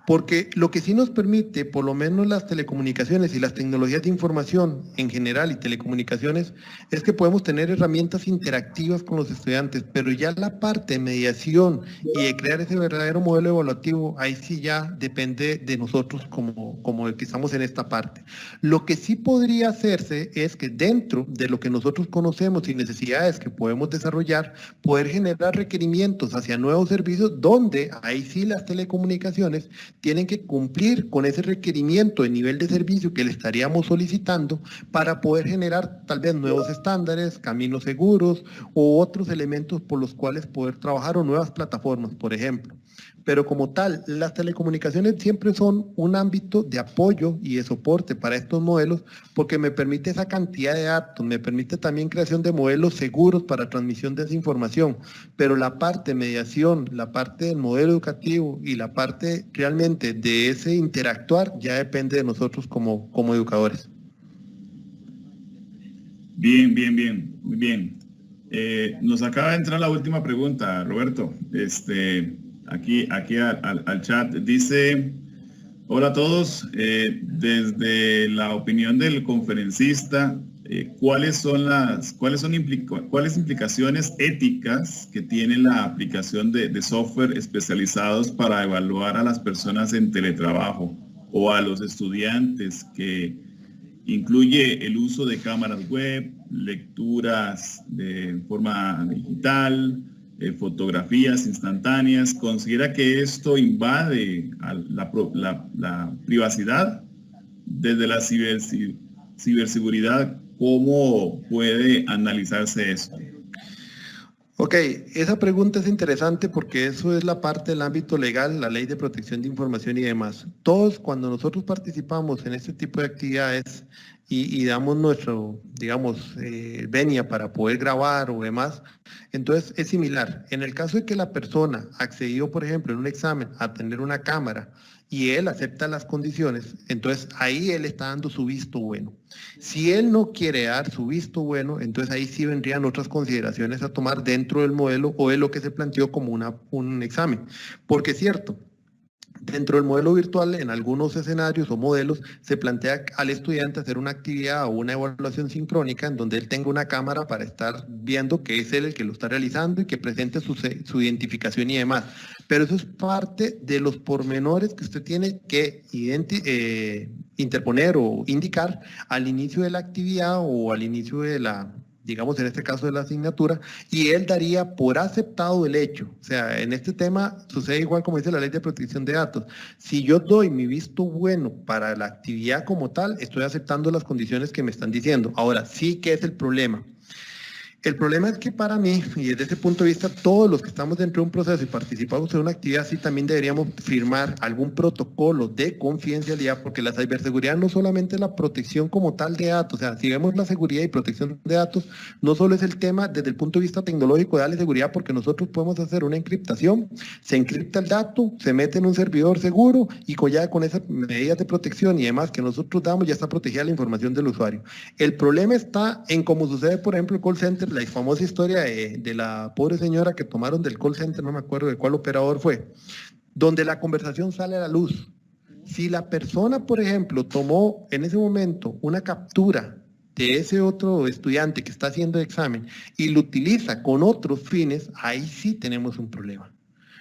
porque lo que sí nos permite, por lo menos las telecomunicaciones y las tecnologías de información en general y telecomunicaciones, es que podemos tener herramientas interactivas con los estudiantes, pero ya la parte de mediación y de crear ese verdadero modelo evaluativo, ahí sí ya depende de nosotros como el que estamos en esta parte. Lo que sí podría hacerse es que dentro de lo que nosotros conocemos y necesidades que podemos desarrollar, poder generar requerimientos hacia nuevos servicios donde ahí sí las telecomunicaciones tienen que cumplir con ese requerimiento de nivel de servicio que le estaríamos solicitando para poder generar tal vez nuevos estándares, caminos seguros u otros elementos por los cuales poder trabajar o nuevas plataformas, por ejemplo. Pero como tal, las telecomunicaciones siempre son un ámbito de apoyo y de soporte para estos modelos porque me permite esa cantidad de datos, me permite también creación de modelos seguros para transmisión de esa información, pero la parte de mediación, la parte del modelo educativo y la parte realmente de ese interactuar ya depende de nosotros como educadores. Bien, muy bien. Nos acaba de entrar la última pregunta, Roberto. Aquí al chat dice: hola a todos, desde la opinión del conferencista, ¿cuáles implicaciones éticas que tiene la aplicación de software especializados para evaluar a las personas en teletrabajo o a los estudiantes, que incluye el uso de cámaras web, lecturas de forma digital, fotografías instantáneas? ¿Considera que esto invade la privacidad? Desde la ciberseguridad, ¿cómo puede analizarse esto? Ok, esa pregunta es interesante porque eso es la parte del ámbito legal, la ley de protección de información y demás. Todos, cuando nosotros participamos en este tipo de actividades y damos nuestro, digamos, venia para poder grabar o demás, entonces es similar. En el caso de que la persona accedió, por ejemplo, en un examen a tener una cámara y él acepta las condiciones, entonces ahí él está dando su visto bueno. Si él no quiere dar su visto bueno, entonces ahí sí vendrían otras consideraciones a tomar dentro del modelo o de lo que se planteó como un examen. Porque es cierto, dentro del modelo virtual, en algunos escenarios o modelos, se plantea al estudiante hacer una actividad o una evaluación sincrónica en donde él tenga una cámara para estar viendo que es él el que lo está realizando y que presente su identificación y demás. Pero eso es parte de los pormenores que usted tiene que interponer o indicar al inicio de la actividad o al inicio de la, digamos en este caso de la asignatura, y él daría por aceptado el hecho. O sea, en este tema sucede igual como dice la ley de protección de datos. Si yo doy mi visto bueno para la actividad como tal, estoy aceptando las condiciones que me están diciendo. Ahora, sí, ¿qué es el problema? El problema es que para mí, y desde ese punto de vista, todos los que estamos dentro de un proceso y participamos en una actividad así, también deberíamos firmar algún protocolo de confidencialidad, porque la ciberseguridad no solamente es la protección como tal de datos, o sea, si vemos la seguridad y protección de datos, no solo es el tema desde el punto de vista tecnológico de darle seguridad, porque nosotros podemos hacer una encriptación, se encripta el dato, se mete en un servidor seguro y ya con esas medidas de protección y demás que nosotros damos, ya está protegida la información del usuario. El problema está en cómo sucede, por ejemplo, el call center, la famosa historia de la pobre señora que tomaron del call center, no me acuerdo de cuál operador fue, donde la conversación sale a la luz. Si la persona, por ejemplo, tomó en ese momento una captura de ese otro estudiante que está haciendo el examen y lo utiliza con otros fines, ahí sí tenemos un problema.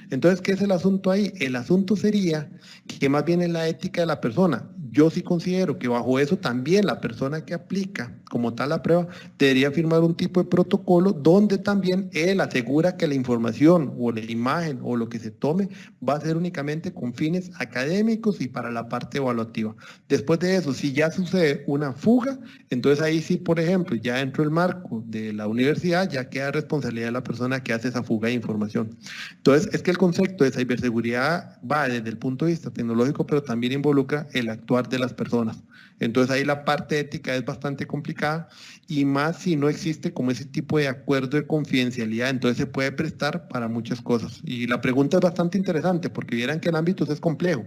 Entonces, ¿qué es el asunto ahí? El asunto sería que más bien es la ética de la persona. Yo sí considero que bajo eso también la persona que aplica como tal la prueba debería firmar un tipo de protocolo donde también él asegura que la información o la imagen o lo que se tome va a ser únicamente con fines académicos y para la parte evaluativa. Después de eso, si ya sucede una fuga, entonces ahí sí, por ejemplo, ya dentro del marco de la universidad ya queda responsabilidad de la persona que hace esa fuga de información. Entonces, es que el concepto de ciberseguridad va desde el punto de vista tecnológico, pero también involucra el actuar de las personas. Entonces ahí la parte ética es bastante complicada y más si no existe como ese tipo de acuerdo de confidencialidad, entonces se puede prestar para muchas cosas. Y la pregunta es bastante interesante porque vieran que el ámbito es complejo.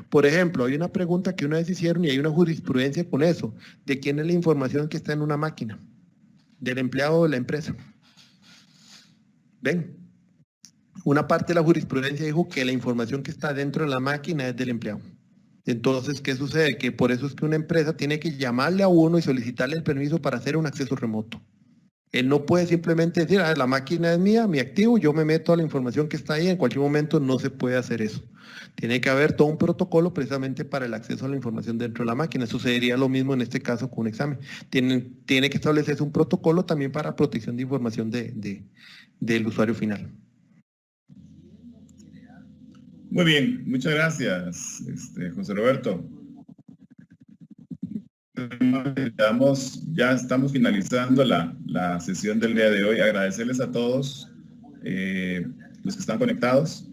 Por ejemplo, hay una pregunta que una vez hicieron y hay una jurisprudencia con eso, de quién es la información que está en una máquina, del empleado de la empresa. ¿Ven? Una parte de la jurisprudencia dijo que la información que está dentro de la máquina es del empleado. Entonces, ¿qué sucede? Que por eso es que una empresa tiene que llamarle a uno y solicitarle el permiso para hacer un acceso remoto. Él no puede simplemente decir, la máquina es mía, mi activo, yo me meto a la información que está ahí, en cualquier momento no se puede hacer eso. Tiene que haber todo un protocolo precisamente para el acceso a la información dentro de la máquina. Sucedería lo mismo en este caso con un examen. Tiene que establecerse un protocolo también para protección de información del usuario final. Muy bien, muchas gracias, José Roberto. Ya estamos finalizando la sesión del día de hoy. Agradecerles a todos los que están conectados.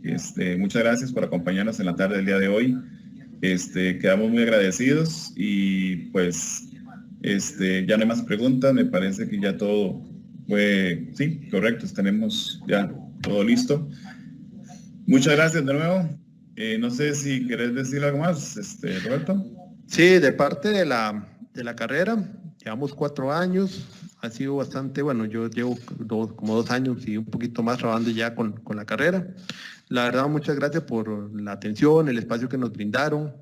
Muchas gracias por acompañarnos en la tarde del día de hoy. Quedamos muy agradecidos y pues ya no hay más preguntas. Me parece que ya todo fue, sí, correcto. Tenemos ya todo listo. Muchas gracias de nuevo. No sé si querés decir algo más, Roberto. Sí, de parte de la carrera, llevamos 4 años, ha sido bastante, bueno, yo llevo como 2 años y un poquito más trabajando ya con la carrera. La verdad, muchas gracias por la atención, el espacio que nos brindaron.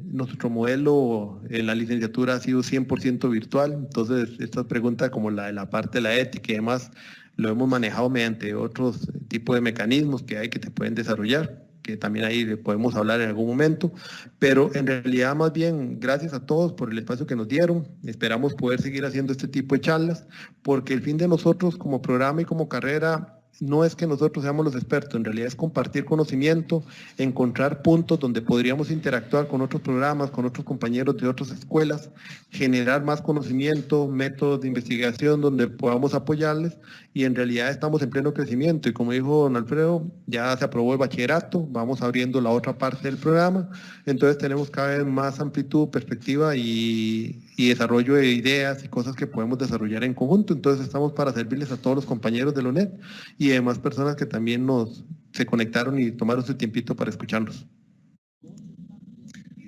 Nuestro modelo en la licenciatura ha sido 100% virtual, entonces esta pregunta como la parte de la ética y demás, lo hemos manejado mediante otros tipos de mecanismos que hay que te pueden desarrollar, que también ahí podemos hablar en algún momento, pero en realidad más bien gracias a todos por el espacio que nos dieron. Esperamos poder seguir haciendo este tipo de charlas, porque el fin de nosotros como programa y como carrera no es que nosotros seamos los expertos, en realidad es compartir conocimiento, encontrar puntos donde podríamos interactuar con otros programas, con otros compañeros de otras escuelas, generar más conocimiento, métodos de investigación donde podamos apoyarles, y en realidad estamos en pleno crecimiento, y como dijo don Alfredo, ya se aprobó el bachillerato, vamos abriendo la otra parte del programa, entonces tenemos cada vez más amplitud, perspectiva y desarrollo de ideas y cosas que podemos desarrollar en conjunto. Entonces estamos para servirles a todos los compañeros de la UNED y demás personas que también se conectaron y tomaron su tiempito para escucharnos.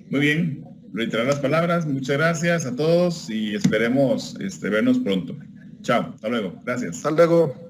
Muy bien, reiterar las palabras, muchas gracias a todos y esperemos vernos pronto. Chao, hasta luego, gracias. Hasta luego.